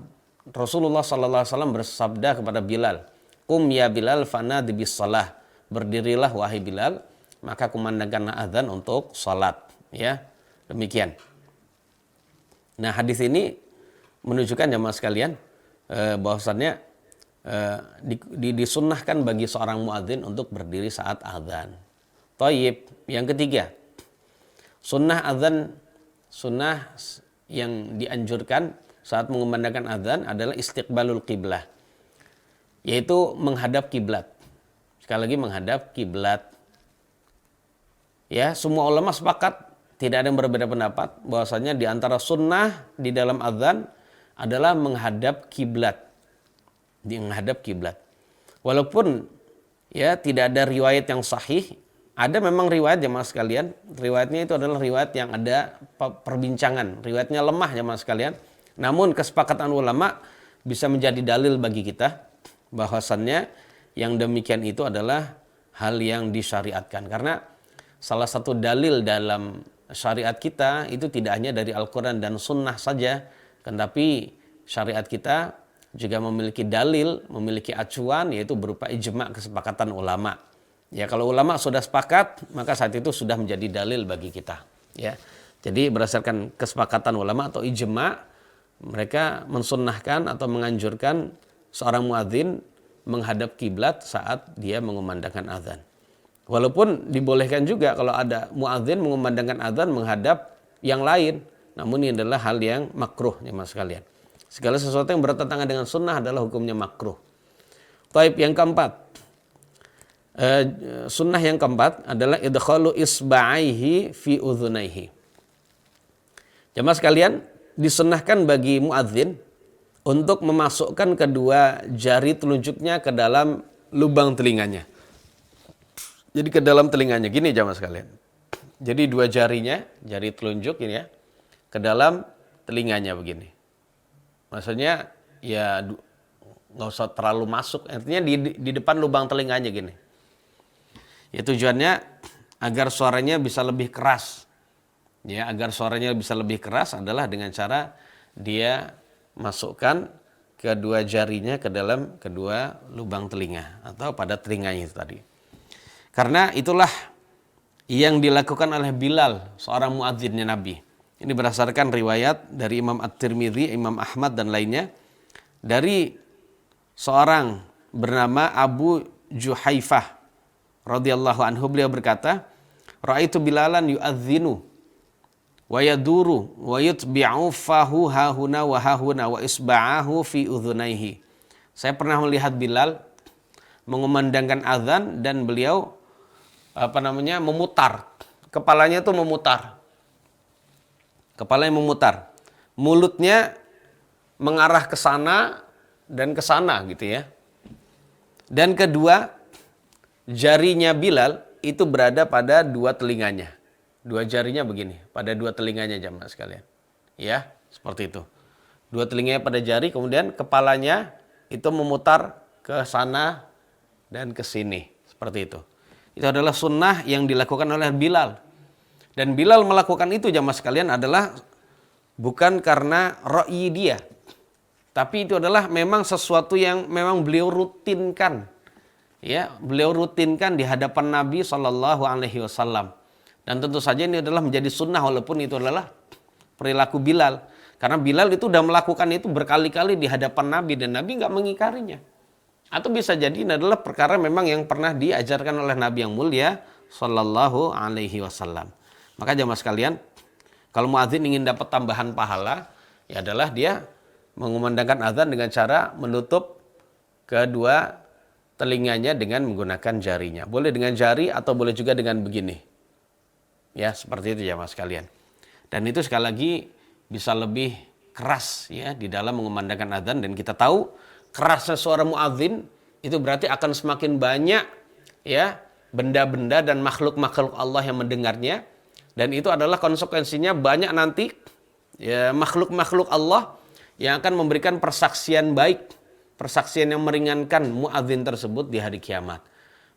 Rasulullah sallallahu alaihi wasallam bersabda kepada Bilal, "Qum ya Bilal fanadi bis shalah." Berdirilah wahai Bilal, maka kumandangkanlah azan untuk salat ya. Demikian. Nah, hadis ini menunjukkan jamaah sekalian bahwasannya disunnahkan bagi seorang muadzin untuk berdiri saat azan. Thayyib, yang ketiga, sunnah azan, sunnah yang dianjurkan saat mengumandangkan azan adalah istiqbalul qiblah, yaitu menghadap kiblat. Sekali lagi menghadap kiblat. Ya, semua ulama sepakat, tidak ada yang berbeda pendapat bahwasanya di antara sunnah di dalam azan adalah menghadap kiblat. Menghadap kiblat. Walaupun ya tidak ada riwayat yang sahih, ada memang riwayat jemaah sekalian, riwayatnya itu adalah riwayat yang ada perbincangan, riwayatnya lemah jemaah sekalian. Namun kesepakatan ulama bisa menjadi dalil bagi kita bahwasannya yang demikian itu adalah hal yang disyariatkan. Karena salah satu dalil dalam syariat kita itu tidak hanya dari Al-Quran dan Sunnah saja, tetapi syariat kita juga memiliki dalil, memiliki acuan, yaitu berupa ijma' kesepakatan ulama. Ya, kalau ulama sudah sepakat, maka saat itu sudah menjadi dalil bagi kita. Ya, jadi berdasarkan kesepakatan ulama atau ijma', mereka mensunnahkan atau menganjurkan seorang muadzin menghadap kiblat saat dia mengumandangkan azan. Walaupun dibolehkan juga kalau ada muadzin mengumandangkan azan menghadap yang lain, namun ini adalah hal yang makruh ya mas sekalian. Segala sesuatu yang bertentangan dengan sunnah adalah hukumnya makruh. Taib yang keempat, sunnah yang keempat adalah idkhalu isba'aihi fi udhunaihi. Jamaah sekalian, disunnahkan bagi muadzin untuk memasukkan kedua jari telunjuknya ke dalam lubang telinganya. Jadi ke dalam telinganya, gini jamaah sekalian. Jadi dua jarinya, jari telunjuk ini ya, ke dalam telinganya begini. Maksudnya ya nggak usah terlalu masuk, artinya di depan lubang telinganya gini. Ya tujuannya agar suaranya bisa lebih keras. Ya, agar suaranya bisa lebih keras adalah dengan cara dia masukkan kedua jarinya ke dalam kedua lubang telinga atau pada telinganya itu tadi. Karena itulah yang dilakukan oleh Bilal, seorang muadzinnya Nabi. Ini berdasarkan riwayat dari Imam At-Tirmidzi, Imam Ahmad dan lainnya dari seorang bernama Abu Juhaifah radhiyallahu anhu, beliau berkata, "Ra'aitu Bilalan yu'adzinu wa yaduru wa yutbi'u fahu hahuna wa hahuna wa isba'ahu fi udhunaihi." Saya pernah melihat Bilal mengumandangkan azan dan beliau memutar. Kepalanya itu memutar. Kepalanya memutar. Mulutnya mengarah ke sana dan ke sana gitu ya. Dan kedua jarinya Bilal itu berada pada dua telinganya. Dua jarinya begini, pada dua telinganya jamaah sekalian. Ya, seperti itu. Dua telinganya pada jari, kemudian kepalanya itu memutar ke sana dan ke sini. Seperti itu. Itu adalah sunnah yang dilakukan oleh Bilal. Dan Bilal melakukan itu jamaah sekalian adalah bukan karena ra'yi dia. Tapi itu adalah memang sesuatu yang memang beliau rutinkan. Ya, beliau rutinkan di hadapan Nabi SAW. Dan tentu saja ini adalah menjadi sunnah walaupun itu adalah perilaku Bilal. Karena Bilal itu sudah melakukan itu berkali-kali di hadapan Nabi dan Nabi nggak mengingkarinya. Atau bisa jadi ini adalah perkara memang yang pernah diajarkan oleh Nabi yang mulia SAW. Maka jamaah sekalian, kalau muadzin ingin dapat tambahan pahala, ya adalah dia mengumandangkan azan dengan cara menutup kedua telinganya dengan menggunakan jarinya. Boleh dengan jari atau boleh juga dengan begini. Ya, seperti itu jamaah sekalian. Dan itu sekali lagi bisa lebih keras ya di dalam mengumandangkan azan, dan kita tahu kerasnya suara muadzin itu berarti akan semakin banyak ya benda-benda dan makhluk-makhluk Allah yang mendengarnya. Dan itu adalah konsekuensinya banyak nanti ya makhluk-makhluk Allah yang akan memberikan persaksian baik, persaksian yang meringankan muadzin tersebut di hari kiamat.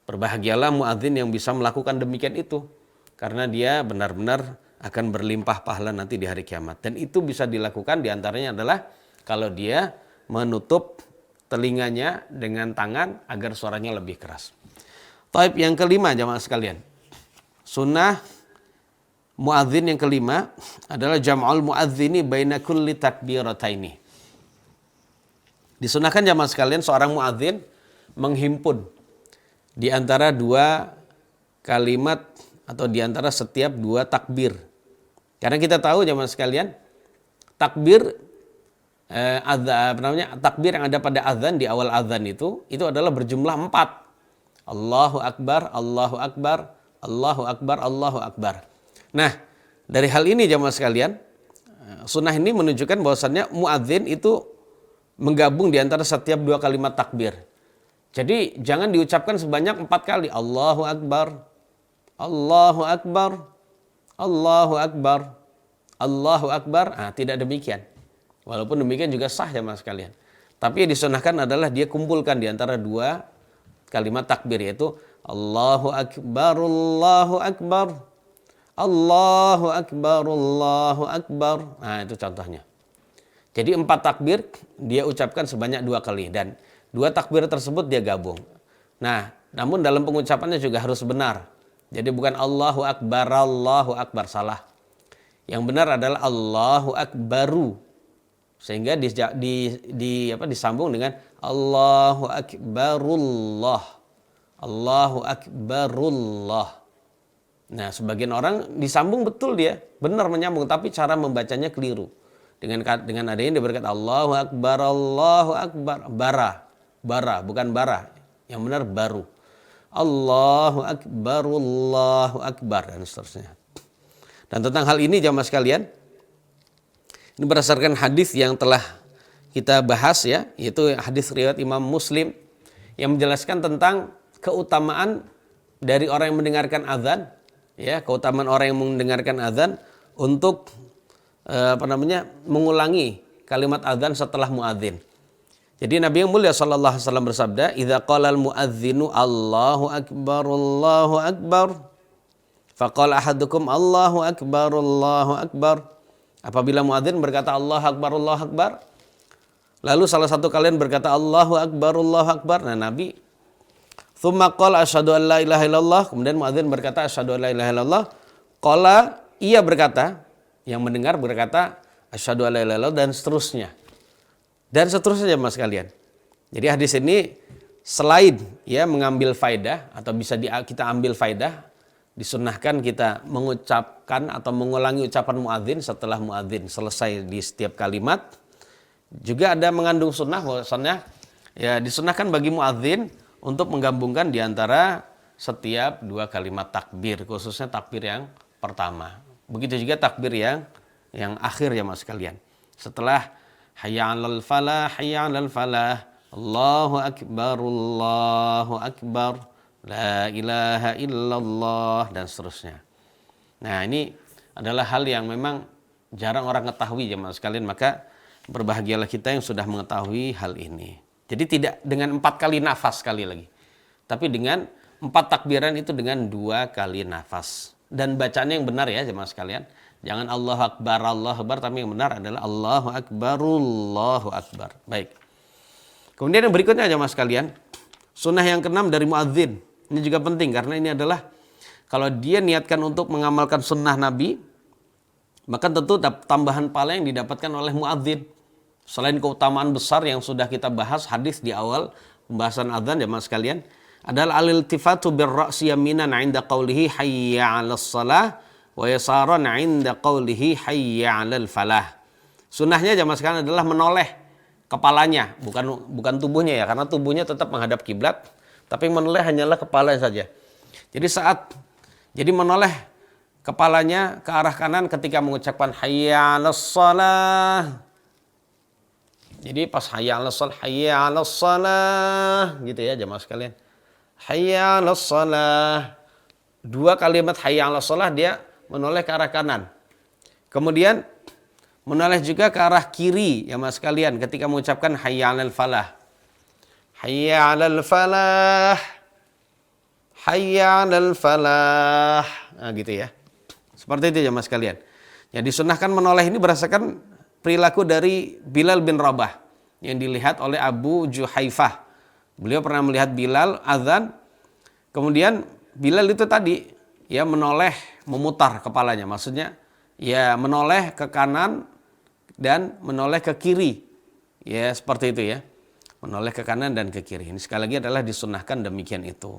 Berbahagialah muadzin yang bisa melakukan demikian itu, karena dia benar-benar akan berlimpah pahala nanti di hari kiamat. Dan itu bisa dilakukan diantaranya adalah kalau dia menutup telinganya dengan tangan agar suaranya lebih keras. Taib yang kelima jamaah sekalian. Sunnah muadzin yang kelima adalah jam'ul muadzini baina kulli takbirataini. Disunahkan jamaah sekalian seorang muadzin menghimpun di antara dua kalimat atau di antara setiap dua takbir. Karena kita tahu jamaah sekalian, takbir takbir yang ada pada azan di awal azan itu adalah berjumlah 4. Allahu Akbar, Allahu Akbar, Allahu Akbar, Allahu Akbar. Nah, dari hal ini jamaah sekalian, sunnah ini menunjukkan bahwasannya muadzin itu menggabung di antara setiap 2 kalimat takbir. Jadi jangan diucapkan sebanyak 4 kali. Allahu Akbar, Allahu Akbar, Allahu Akbar, Allahu Akbar. Tidak demikian. Walaupun demikian juga sah jamaah sekalian. Tapi yang disunahkan adalah dia kumpulkan di antara 2 kalimat takbir, yaitu Allahu Akbar, Allahu Akbar, Allahu Akbar, Allahu Akbar. Itu contohnya. Jadi 4 takbir dia ucapkan sebanyak 2 kali dan 2 takbir tersebut dia gabung. Nah, namun dalam pengucapannya juga harus benar. Jadi bukan Allahu Akbar, salah. Yang benar adalah Allahu Akbaru. Sehingga disambung dengan Allahu Akbarullah. Allahu Akbarullah. Nah, sebagian orang disambung betul dia, benar menyambung, tapi cara membacanya keliru. Dengan adanya dia berkata Allahu Akbar, Allahu Akbar, bara, bukan bara. Yang benar baru. Allahu Akbar, Allahu Akbar, dan seterusnya. Dan tentang hal ini jamaah sekalian, ini berdasarkan hadis yang telah kita bahas ya, yaitu hadis riwayat Imam Muslim yang menjelaskan tentang keutamaan dari orang yang mendengarkan azan, ya, keutamaan orang yang mendengarkan azan untuk mengulangi kalimat azan setelah muadzin. Jadi Nabi yang mulia sallallahu alaihi wasallam bersabda, "Idza qala al-muadzinu Allahu akbar, Allahu akbar, faqala ahadukum Allahu akbar, Allahu akbar." Apabila muadzin berkata Allahu akbar, Allahu akbar, lalu salah satu kalian berkata Allahu akbar, Allahu akbar. Nah, Nabi tsumma qala asyhadu an la ilaha illallah, kemudian muadzin berkata asyhadu an la ilaha illallah. Qala, ia berkata, yang mendengar berkata asyhadu an la ilaha illallah, dan seterusnya. Dan seterusnya jemaah sekalian. Jadi hadis ini selain ya mengambil faidah atau bisa kita ambil faidah, disunnahkan kita mengucapkan atau mengulangi ucapan muadzin setelah muadzin selesai di setiap kalimat. Juga ada mengandung sunnah bahwasannya ya disunnahkan bagi muadzin untuk menggabungkan di antara setiap 2 kalimat takbir, khususnya takbir yang pertama. Begitu juga takbir yang akhir ya mas sekalian. Setelah hayya 'alal falah, hayya 'alal falah, Allahu akbar, Allahu akbar, la ilaha illallah, dan seterusnya. Nah, ini adalah hal yang memang jarang orang ketahui jemaah sekalian, maka berbahagialah kita yang sudah mengetahui hal ini. Jadi tidak dengan 4 kali nafas sekali lagi, tapi dengan 4 takbiran itu dengan 2 kali nafas. Dan bacaannya yang benar ya jemaah sekalian. Jangan Allahu akbar, Allahu akbar, tapi yang benar adalah Allahu akbar, Allahu akbar. Baik. Kemudian yang berikutnya jemaah sekalian, sunnah yang keenam dari muadzin. Ini juga penting karena ini adalah kalau dia niatkan untuk mengamalkan sunnah Nabi, maka tentu tambahan pahala yang didapatkan oleh muadzin. Selain keutamaan besar yang sudah kita bahas hadis di awal pembahasan azan jemaah sekalian, adalah al-iltifatu bir-ra'si yaminan 'inda qawlihi hayya 'alas shalah wa yasaran 'inda qawlihi hayya 'alal falah. Sunnahnya jemaah sekalian adalah menoleh kepalanya, bukan tubuhnya ya, karena tubuhnya tetap menghadap kiblat. Tapi menoleh hanyalah kepala saja. Jadi menoleh kepalanya ke arah kanan ketika mengucapkan hayya 'alas shalah. Jadi pas hayya 'alas shalah gitu ya jemaah sekalian. Hayya 'alas shalah. 2 kalimat hayya 'alas shalah dia menoleh ke arah kanan. Kemudian menoleh juga ke arah kiri ya mas sekalian ketika mengucapkan hayya 'alal falah. Hayya 'alal falah, hayya 'alal falah. Nah gitu ya. Seperti itu ya mas sekalian. Yang disunahkan menoleh ini berdasarkan perilaku dari Bilal bin Rabah yang dilihat oleh Abu Juhaifah. Beliau pernah melihat Bilal azan, kemudian Bilal itu tadi ya menoleh, memutar kepalanya. Maksudnya ya menoleh ke kanan dan menoleh ke kiri. Ya seperti itu ya. Menoleh ke kanan dan ke kiri. Ini sekali lagi adalah disunahkan demikian itu.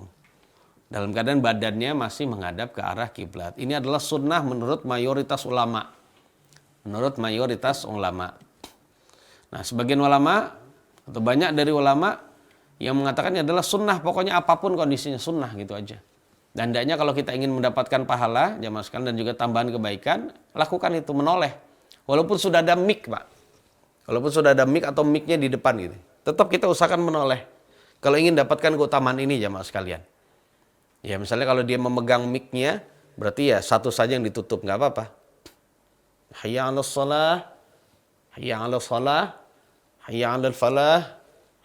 Dalam keadaan badannya masih menghadap ke arah kiblat. Ini adalah sunnah menurut mayoritas ulama. Nah, sebagian ulama atau banyak dari ulama yang mengatakannya adalah sunnah, pokoknya apapun kondisinya sunnah gitu aja. Dan hendaknya kalau kita ingin mendapatkan pahala, jamaah sekalian, dan juga tambahan kebaikan, lakukan itu, menoleh. Walaupun sudah ada mic, Pak. Walaupun sudah ada mic atau mic-nya di depan gitu. Tetap kita usahakan menoleh. Kalau ingin dapatkan keutamaan ini, jamaah sekalian. Ya, misalnya kalau dia memegang mic-nya, berarti ya satu saja yang ditutup, nggak apa-apa. Hayya 'alas shalah, hayya 'alas shalah, hayya 'alal falah,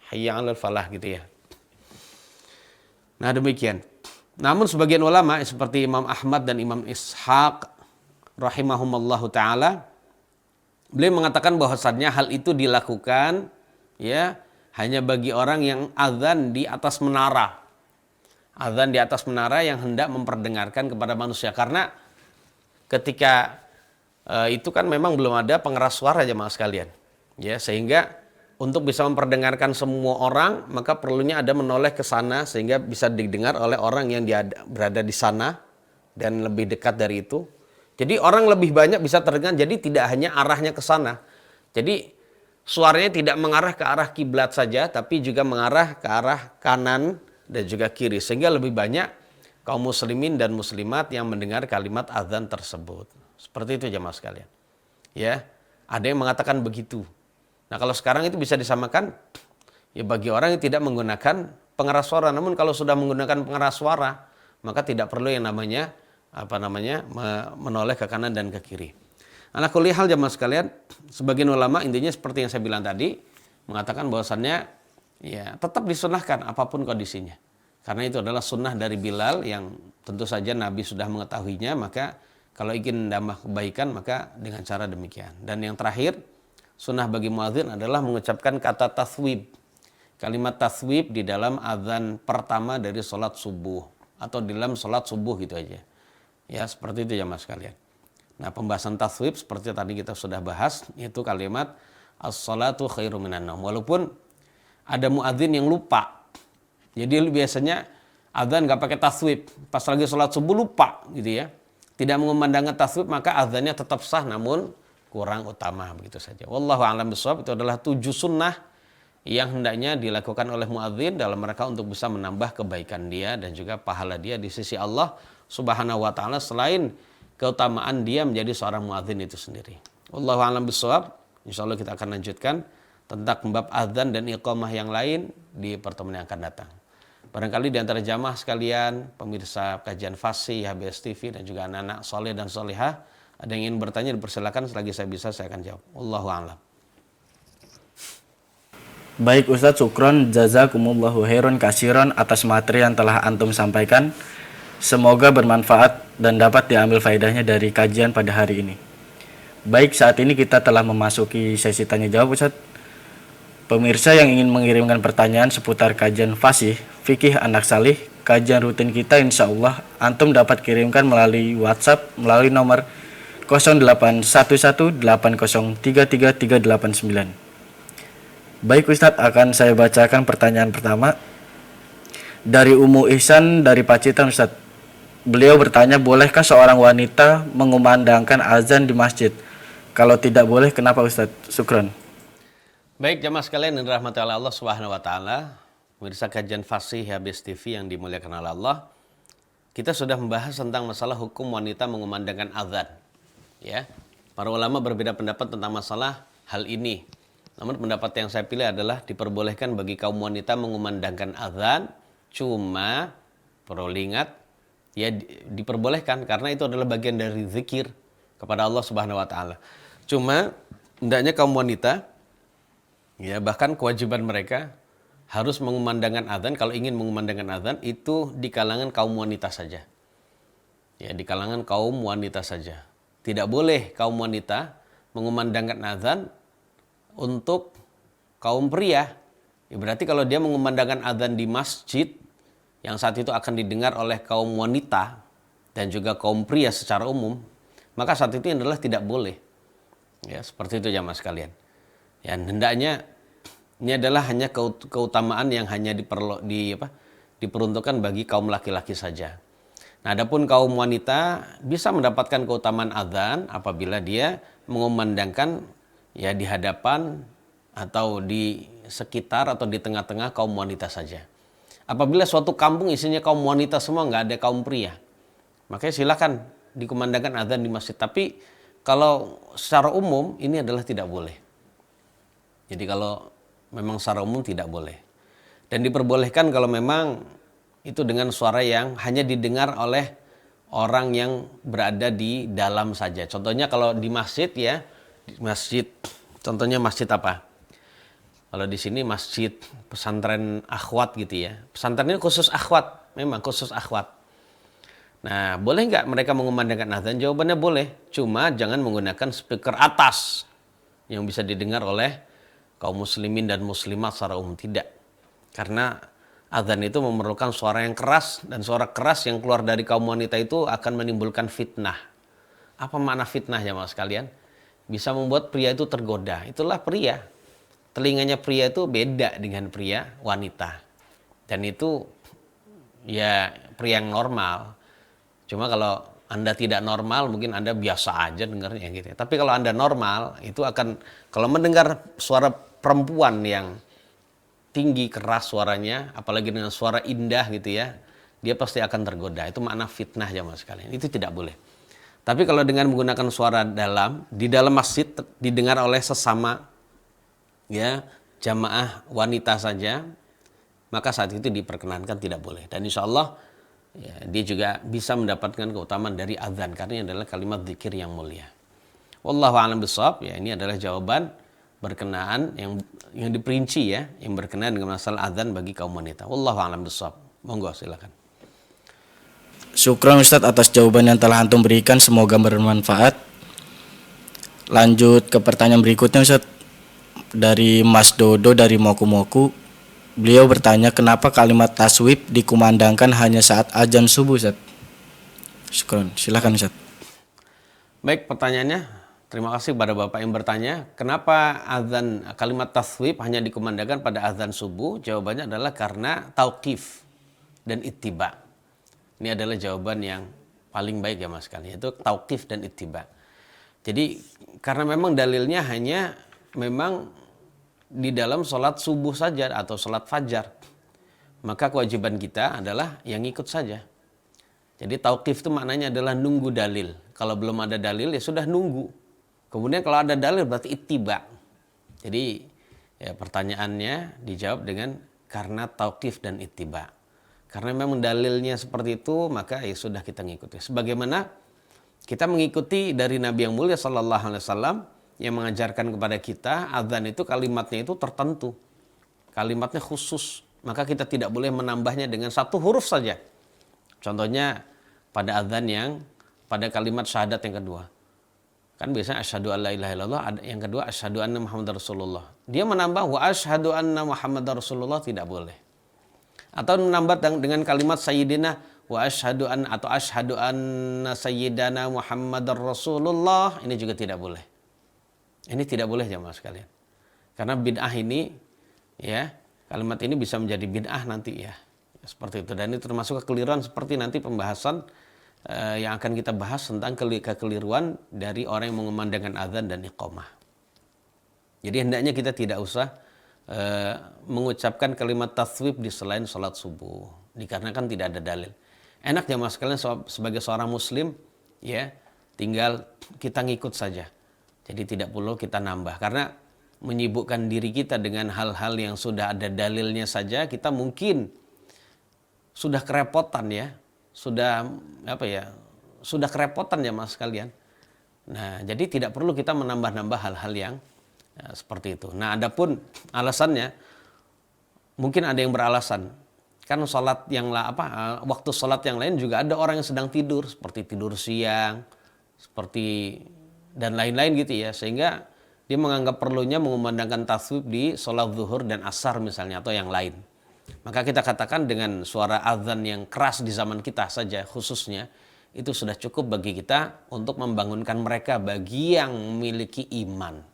hayya 'alal falah gitu ya. Nah, demikian. Namun sebagian ulama seperti Imam Ahmad dan Imam Ishaq rahimahumallahu taala, beliau mengatakan bahwasannya hal itu dilakukan ya hanya bagi orang yang azan di atas menara. Azan di atas menara yang hendak memperdengarkan kepada manusia, karena ketika itu kan memang belum ada pengeras suara, jemaah sekalian. Ya, sehingga untuk bisa memperdengarkan semua orang, maka perlunya ada menoleh ke sana sehingga bisa didengar oleh orang yang berada di sana dan lebih dekat dari itu. Jadi orang lebih banyak bisa terdengar, jadi tidak hanya arahnya ke sana. Jadi suaranya tidak mengarah ke arah kiblat saja, tapi juga mengarah ke arah kanan dan juga kiri, sehingga lebih banyak kaum muslimin dan muslimat yang mendengar kalimat azan tersebut. Seperti itu jemaah sekalian. Ya, ada yang mengatakan begitu. Nah, kalau sekarang itu bisa disamakan ya bagi orang yang tidak menggunakan pengeras suara. Namun kalau sudah menggunakan pengeras suara, maka tidak perlu yang namanya menoleh ke kanan dan ke kiri. Ala kulli hal jemaah sekalian, sebagian ulama intinya seperti yang saya bilang tadi, mengatakan bahwasannya ya tetap disunahkan apapun kondisinya. Karena itu adalah sunnah dari Bilal yang tentu saja Nabi sudah mengetahuinya, maka kalau ingin menambah kebaikan maka dengan cara demikian. Dan yang terakhir, sunnah bagi muadzin adalah mengucapkan kata taswib. Kalimat taswib di dalam azan pertama dari sholat subuh atau di dalam sholat subuh gitu aja. Ya, seperti itu ya mas sekalian. Nah, pembahasan taswib seperti tadi kita sudah bahas, yaitu kalimat as-salatu khairum minan naum. Walaupun ada muadzin yang lupa. Jadi biasanya azan nggak pakai taswib, pas lagi sholat subuh lupa gitu ya. Tidak mengumandangkan taswib, maka azannya tetap sah namun kurang utama, begitu saja. Wallahu a'lam bishawab. Itu adalah 7 sunnah yang hendaknya dilakukan oleh muadzin dalam rangka untuk bisa menambah kebaikan dia dan juga pahala dia di sisi Allah Subhanahu wa taala, selain keutamaan dia menjadi seorang muadzin itu sendiri. Wallahu a'lam bishawab. Insyaallah kita akan lanjutkan tentang bab azan dan iqamah yang lain di pertemuan yang akan datang. Barangkali di antara jamaah sekalian, pemirsa kajian Fasih, HBS TV, dan juga anak-anak soleh dan solehah, ada yang ingin bertanya, dipersilakan. Selagi saya bisa, saya akan jawab. Wallahu a'lam. Baik Ustadz, syukron jazakumullahu khairan katsiran atas materi yang telah antum sampaikan. Semoga bermanfaat dan dapat diambil faedahnya dari kajian pada hari ini. Baik, saat ini kita telah memasuki sesi tanya jawab Ustadz. Pemirsa yang ingin mengirimkan pertanyaan seputar kajian Fasih, Fikih Anak Salih, kajian rutin kita, insya Allah antum dapat kirimkan melalui WhatsApp melalui nomor 081180333389. Baik Ustadz, akan saya bacakan pertanyaan pertama dari Umu Ihsan dari Pacitan Ustadz. Beliau bertanya, bolehkah seorang wanita mengumandangkan azan di masjid? Kalau tidak boleh, kenapa Ustadz? Syukran. Baik jamaah sekalian yang dirahmati oleh Allah Subhanahu wa taala, pemirsa kajian Fasih HBS TV yang dimuliakan oleh Allah. Kita sudah membahas tentang masalah hukum wanita mengumandangkan azan. Ya. Para ulama berbeda pendapat tentang masalah hal ini. Namun pendapat yang saya pilih adalah diperbolehkan bagi kaum wanita mengumandangkan azan, cuma perlu ingat ya diperbolehkan karena itu adalah bagian dari zikir kepada Allah Subhanahu wa taala. Cuma hendaknya kaum wanita ya, bahkan kewajiban mereka harus mengumandangkan azan. Kalau ingin mengumandangkan azan itu di kalangan kaum wanita saja. Ya, di kalangan kaum wanita saja. Tidak boleh kaum wanita mengumandangkan azan untuk kaum pria. Ya, berarti kalau dia mengumandangkan azan di masjid yang saat itu akan didengar oleh kaum wanita dan juga kaum pria secara umum, maka saat itu adalah tidak boleh. Ya, seperti itu jamaah sekalian. Ya, hendaknya ini adalah hanya keutamaan yang hanya diperuntukkan bagi kaum laki-laki saja. Nah, adapun kaum wanita bisa mendapatkan keutamaan azan apabila dia mengumandangkan ya di hadapan atau di sekitar atau di tengah-tengah kaum wanita saja. Apabila suatu kampung isinya kaum wanita semua, nggak ada kaum pria, makanya silakan dikumandangkan azan di masjid. Tapi kalau secara umum ini adalah tidak boleh. Jadi kalau memang secara umum tidak boleh. Dan diperbolehkan kalau memang itu dengan suara yang hanya didengar oleh orang yang berada di dalam saja. Contohnya kalau di masjid ya, di masjid, contohnya masjid apa? Kalau di sini masjid pesantren akhwat gitu ya. Pesantren ini khusus akhwat, memang khusus akhwat. Nah, boleh nggak mereka mengumandangkan azan? Jawabannya boleh. Cuma jangan menggunakan speaker atas yang bisa didengar oleh kaum muslimin dan muslimat secara umum. Tidak. Karena azan itu memerlukan suara yang keras, dan suara keras yang keluar dari kaum wanita itu akan menimbulkan fitnah. Apa makna fitnah ya mas sekalian? Bisa membuat pria itu tergoda. Itulah pria. Telinganya pria itu beda dengan pria wanita. Dan itu ya pria yang normal. Cuma kalau Anda tidak normal, mungkin Anda biasa aja dengarnya gitu ya. Tapi kalau Anda normal, itu akan, kalau mendengar suara perempuan yang tinggi, keras suaranya, apalagi dengan suara indah gitu ya, dia pasti akan tergoda. Itu makna fitnah ya mas sekalian. Itu tidak boleh. Tapi kalau dengan menggunakan suara dalam, di dalam masjid didengar oleh sesama ya jamaah wanita saja, maka saat itu diperkenankan, tidak boleh. Dan insya Allah ya, dia juga bisa mendapatkan keutamaan dari azan karena ini adalah kalimat zikir yang mulia. Wallahu a'lam bishawab. Ya, ini adalah jawaban berkenaan yang diperinci ya, yang berkenaan dengan masalah azan bagi kaum wanita. Wallahu a'lam bishawab. Monggo silakan. Syukran Ustadz atas jawaban yang telah antum berikan, semoga bermanfaat. Lanjut ke pertanyaan berikutnya Ustadz, dari Mas Dodo dari Moku-Moku. Beliau bertanya, kenapa kalimat taswib dikumandangkan hanya saat azan subuh Ustadz? Syukran, silakan Ustadz. Baik, pertanyaannya. Terima kasih kepada Bapak yang bertanya, kenapa azan kalimat taswib hanya dikumandangkan pada azan subuh? Jawabannya adalah karena tauqif dan ittiba. Ini adalah jawaban yang paling baik ya mas sekalian, yaitu tauqif dan ittiba. Jadi karena memang dalilnya hanya memang di dalam sholat subuh saja atau sholat fajar, maka kewajiban kita adalah yang ikut saja. Jadi tauqif itu maknanya adalah nunggu dalil. Kalau belum ada dalil ya sudah nunggu. Kemudian kalau ada dalil berarti ittiba. Jadi ya pertanyaannya dijawab dengan karena tauqif dan ittiba. Karena memang dalilnya seperti itu, maka ya sudah kita ngikuti. Sebagaimana kita mengikuti dari Nabi yang mulia sallallahu alaihi wasallam yang mengajarkan kepada kita azan itu kalimatnya itu tertentu. Kalimatnya khusus. Maka kita tidak boleh menambahnya dengan satu huruf saja. Contohnya pada azan yang pada kalimat syahadat yang kedua. Kan biasanya asyhadu alla ilaha illallah, yang kedua asyhadu anna muhammadar rasulullah. Dia menambah wa asyhadu anna muhammadar rasulullah, tidak boleh. Atau menambah dengan kalimat sayyidina wa asyhadu an atau asyhadu anna sayyidana muhammadar rasulullah, ini juga tidak boleh. Ini tidak boleh jemaah sekalian. Karena bid'ah ini ya, kalimat ini bisa menjadi bid'ah nanti ya. Seperti itu, dan itu termasuk kekeliruan seperti nanti pembahasan yang akan kita bahas tentang kekeliruan dari orang yang mengumandangkan azan dan iqamah. Jadi hendaknya kita tidak usah mengucapkan kalimat taswib di selain sholat subuh, dikarenakan tidak ada dalil. Enak ya mas kalian sebagai seorang muslim ya, tinggal kita ngikut saja. Jadi tidak perlu kita nambah, karena menyibukkan diri kita dengan hal-hal yang sudah ada dalilnya saja, kita mungkin sudah kerepotan ya. Sudah kerepotan ya mas sekalian. Nah, jadi tidak perlu kita menambah-nambah hal-hal yang seperti itu. Nah, adapun alasannya, mungkin ada yang beralasan, kan sholat yang waktu sholat yang lain juga ada orang yang sedang tidur, seperti tidur siang, seperti dan lain-lain gitu ya, sehingga dia menganggap perlunya mengumandangkan taswib di sholat zuhur dan asar misalnya atau yang lain. Maka kita katakan dengan suara azan yang keras di zaman kita saja khususnya, itu sudah cukup bagi kita untuk membangunkan mereka bagi yang memiliki iman.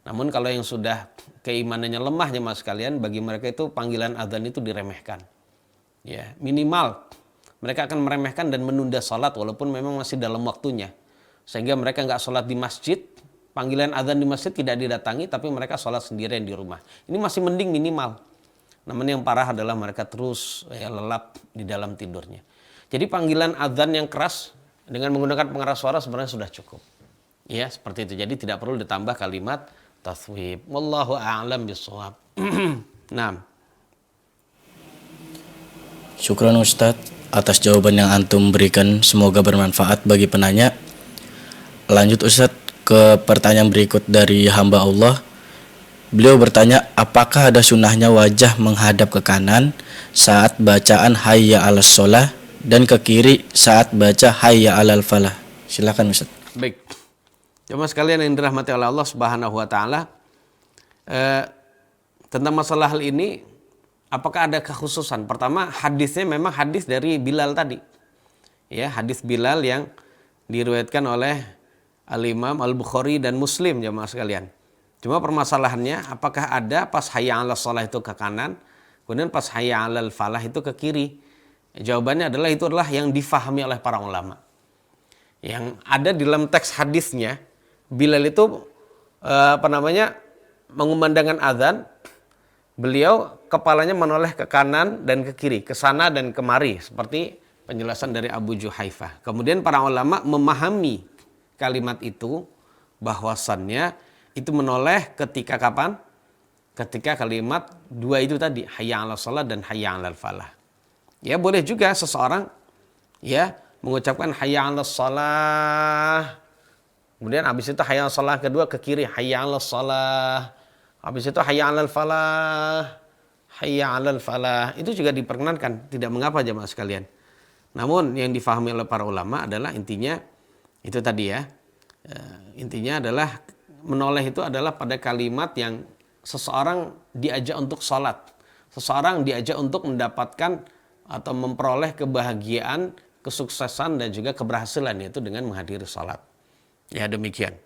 Namun kalau yang sudah keimanannya lemah ya mas sekalian, bagi mereka itu panggilan azan itu diremehkan. Ya, minimal mereka akan meremehkan dan menunda sholat walaupun memang masih dalam waktunya. Sehingga mereka nggak sholat di masjid, Panggilan azan di masjid tidak didatangi, tapi mereka sholat sendirian di rumah. Ini masih mending minimal. Namun yang parah adalah mereka terus lelap di dalam tidurnya. Jadi panggilan azan yang keras dengan menggunakan pengeras suara sebenarnya sudah cukup. Ya, seperti itu. Jadi tidak perlu ditambah kalimat taswib. Wallahu a'lam bishawab. Nah. Syukran Ustadz atas jawaban yang antum berikan, semoga bermanfaat bagi penanya. Lanjut Ustadz ke pertanyaan berikut dari hamba Allah. Beliau bertanya, apakah ada sunnahnya wajah menghadap ke kanan saat bacaan hayya 'alas shalah dan ke kiri saat baca hayya 'alal falah? Silakan Ustaz. Baik. Jemaah sekalian yang dirahmati oleh Allah Subhanahu wa taala, tentang masalah hal ini apakah ada kekhususan? Pertama, hadisnya memang hadis dari Bilal tadi. Ya, hadis Bilal yang diriwayatkan oleh Al-Imam Al-Bukhari dan Muslim, jemaah sekalian. Cuma permasalahannya, apakah ada pas hayya 'alas shalah itu ke kanan, kemudian pas hayya 'alal falah itu ke kiri? Jawabannya adalah itu adalah yang difahami oleh para ulama. Yang ada di dalam teks hadisnya, Bilal itu mengumandangkan azan, beliau kepalanya menoleh ke kanan dan ke kiri, ke sana dan kemari, seperti penjelasan dari Abu Juhaifah. Kemudian para ulama memahami kalimat itu bahwasannya itu menoleh ketika kapan? Ketika kalimat dua itu tadi, hayya 'alas shalah dan hayya 'alal falah. Ya, boleh juga seseorang ya mengucapkan hayya 'alas shalah. Kemudian habis itu hayya 'alas shalah kedua ke kiri, hayya 'alas shalah. Habis itu hayya 'alal falah. Hayya 'alal falah. Itu juga diperkenankan, tidak mengapa jemaah sekalian. Namun yang difahami oleh para ulama adalah intinya itu tadi ya. Intinya adalah menoleh itu adalah pada kalimat yang seseorang diajak untuk sholat. Seseorang diajak untuk mendapatkan atau memperoleh kebahagiaan, kesuksesan dan juga keberhasilan, yaitu dengan menghadiri sholat. Ya, demikian.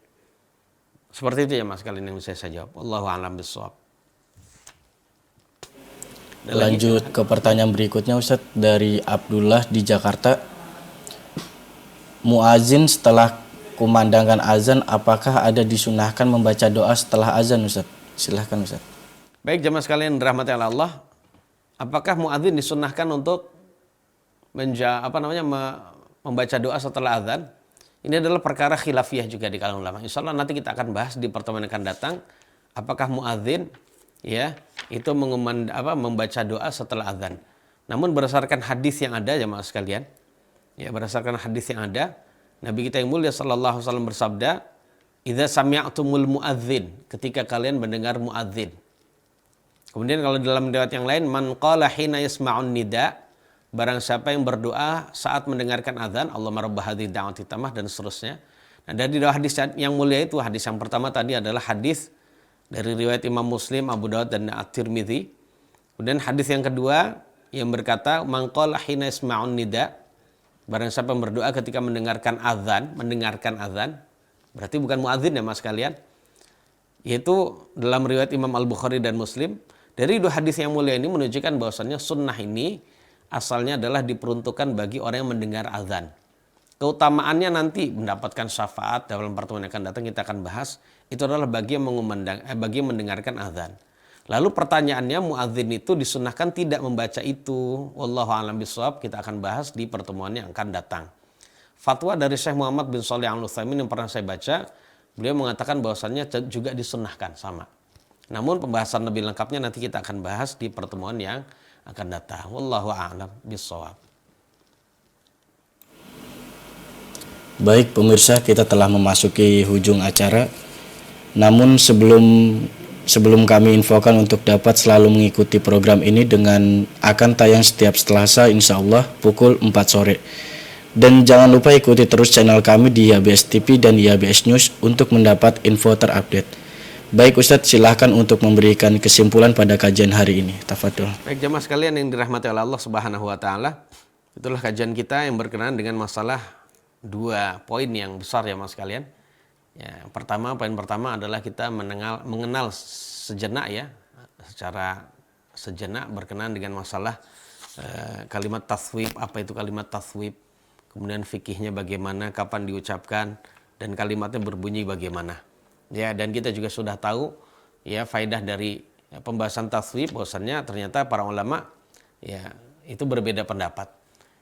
Seperti itu ya mas kalian yang bisa saya jawab. Wallahu a'lam bishawab. Lanjut ke pertanyaan berikutnya Ustadz dari Abdullah di Jakarta. Muazin setelah kumandangkan azan, apakah ada disunahkan membaca doa setelah azan Ustaz? Silahkan Ustaz. Baik jemaah sekalian dirahmati Allah, apakah muadzin disunahkan untuk membaca doa setelah azan? Ini adalah perkara khilafiyah juga di kalangan ulama. Insya Allah nanti kita akan bahas di pertemuan yang akan datang. Apakah muadzin ya itu membaca doa setelah azan? Namun berdasarkan hadis yang ada jemaah sekalian, ya berdasarkan hadis yang ada, Nabi kita yang mulia sallallahu alaihi wasallam bersabda, "Idza sami'tumul muadzin," ketika kalian mendengar muadzin. Kemudian kalau dalam riwayat yang lain, "Man qala hina yasma'un nida," barang siapa yang berdoa saat mendengarkan azan, Allahumma rabb hadhihi da'wati tammah dan seterusnya. Nah, dari dua hadis yang mulia itu, hadis yang pertama tadi adalah hadis dari riwayat Imam Muslim, Abu Dawud dan At-Tirmidzi. Kemudian hadis yang kedua yang berkata, "Man qala hina yasma'un nida," barang siapa yang berdoa ketika mendengarkan azan, berarti bukan muadzin ya mas kalian. Yaitu dalam riwayat Imam Al-Bukhari dan Muslim, dari dua hadis yang mulia ini menunjukkan bahwasannya sunnah ini asalnya adalah diperuntukkan bagi orang yang mendengar azan. Keutamaannya nanti mendapatkan syafaat dalam pertemuan yang akan datang kita akan bahas, itu adalah bagi yang mendengarkan azan. Lalu pertanyaannya, muadzin itu disunahkan tidak membaca itu. Wallahu a'lam bishawab, kita akan bahas di pertemuan yang akan datang. Fatwa dari Syekh Muhammad bin Shalih Al-Utsaimin yang pernah saya baca, beliau mengatakan bahwasannya juga disunahkan sama. Namun pembahasan lebih lengkapnya nanti kita akan bahas di pertemuan yang akan datang. Wallahu a'lam bishawab. Baik pemirsa, kita telah memasuki hujung acara. Namun sebelum kami infokan untuk dapat selalu mengikuti program ini dengan akan tayang setiap Selasa insya Allah pukul 4 sore. Dan jangan lupa ikuti terus channel kami di YBS TV dan YBS News untuk mendapat info terupdate. Baik Ustadz, silahkan untuk memberikan kesimpulan pada kajian hari ini. Tafadhol. Baik jemaah sekalian yang dirahmati oleh Allah Subhanahu wa taala, itulah kajian kita yang berkenaan dengan masalah dua poin yang besar ya mas sekalian. Ya, poin pertama adalah kita mengenal sejenak ya, secara sejenak berkenaan dengan masalah kalimat taswib, apa itu kalimat taswib, kemudian fikihnya bagaimana, kapan diucapkan, dan kalimatnya berbunyi bagaimana. Ya, dan kita juga sudah tahu ya faidah dari pembahasan taswib, bahwasannya ternyata para ulama ya itu berbeda pendapat.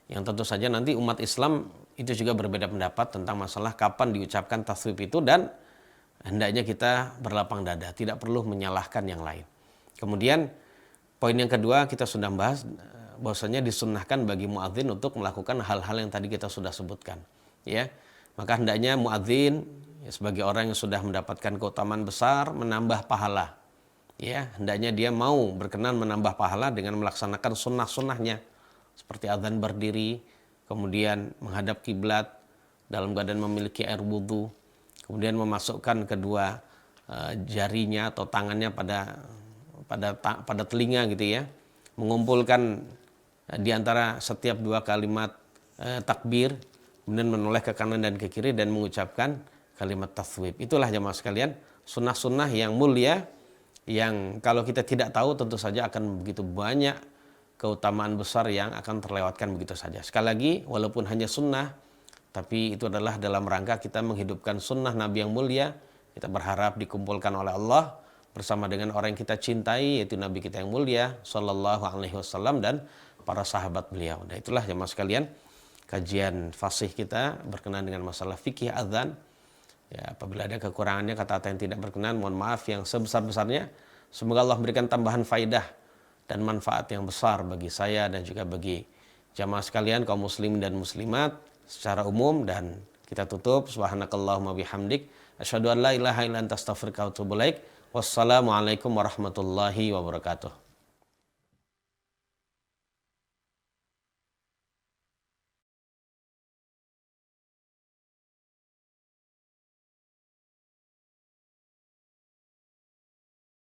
Yang tentu saja nanti umat Islam itu juga berbeda pendapat tentang masalah kapan diucapkan taswib itu, dan hendaknya kita berlapang dada, tidak perlu menyalahkan yang lain. Kemudian poin yang kedua kita sudah bahas bahwasanya disunnahkan bagi muadzin untuk melakukan hal-hal yang tadi kita sudah sebutkan. Ya, maka hendaknya muadzin ya, sebagai orang yang sudah mendapatkan keutamaan besar menambah pahala. Ya, hendaknya dia mau berkenan menambah pahala dengan melaksanakan sunnah-sunnahnya seperti azan berdiri, kemudian menghadap kiblat dalam keadaan memiliki air wudhu, kemudian memasukkan kedua jarinya atau tangannya pada telinga gitu ya, mengumpulkan di antara setiap dua kalimat takbir, kemudian menoleh ke kanan dan ke kiri dan mengucapkan kalimat taswib. Itulah jemaah sekalian sunnah-sunnah yang mulia, yang kalau kita tidak tahu tentu saja akan begitu banyak keutamaan besar yang akan terlewatkan begitu saja. Sekali lagi, walaupun hanya sunnah, tapi itu adalah dalam rangka kita menghidupkan sunnah Nabi yang mulia. Kita berharap dikumpulkan oleh Allah bersama dengan orang yang kita cintai, yaitu Nabi kita yang mulia Sallallahu Alaihi Wasallam dan para sahabat beliau. Dan itulah jemaah sekalian kajian fasih kita berkenaan dengan masalah fikih azan. Ya, apabila ada kekurangannya, kata-kata yang tidak berkenan, mohon maaf yang sebesar-besarnya. Semoga Allah memberikan tambahan faidah dan manfaat yang besar bagi saya dan juga bagi jamaah sekalian, kaum muslim dan muslimat secara umum. Dan kita tutup, subhanakallahumma bihamdik, asyhadu an la ilaha illa anta astaghfiruka wa atubu ilaik. Wassalamualaikum warahmatullahi wabarakatuh.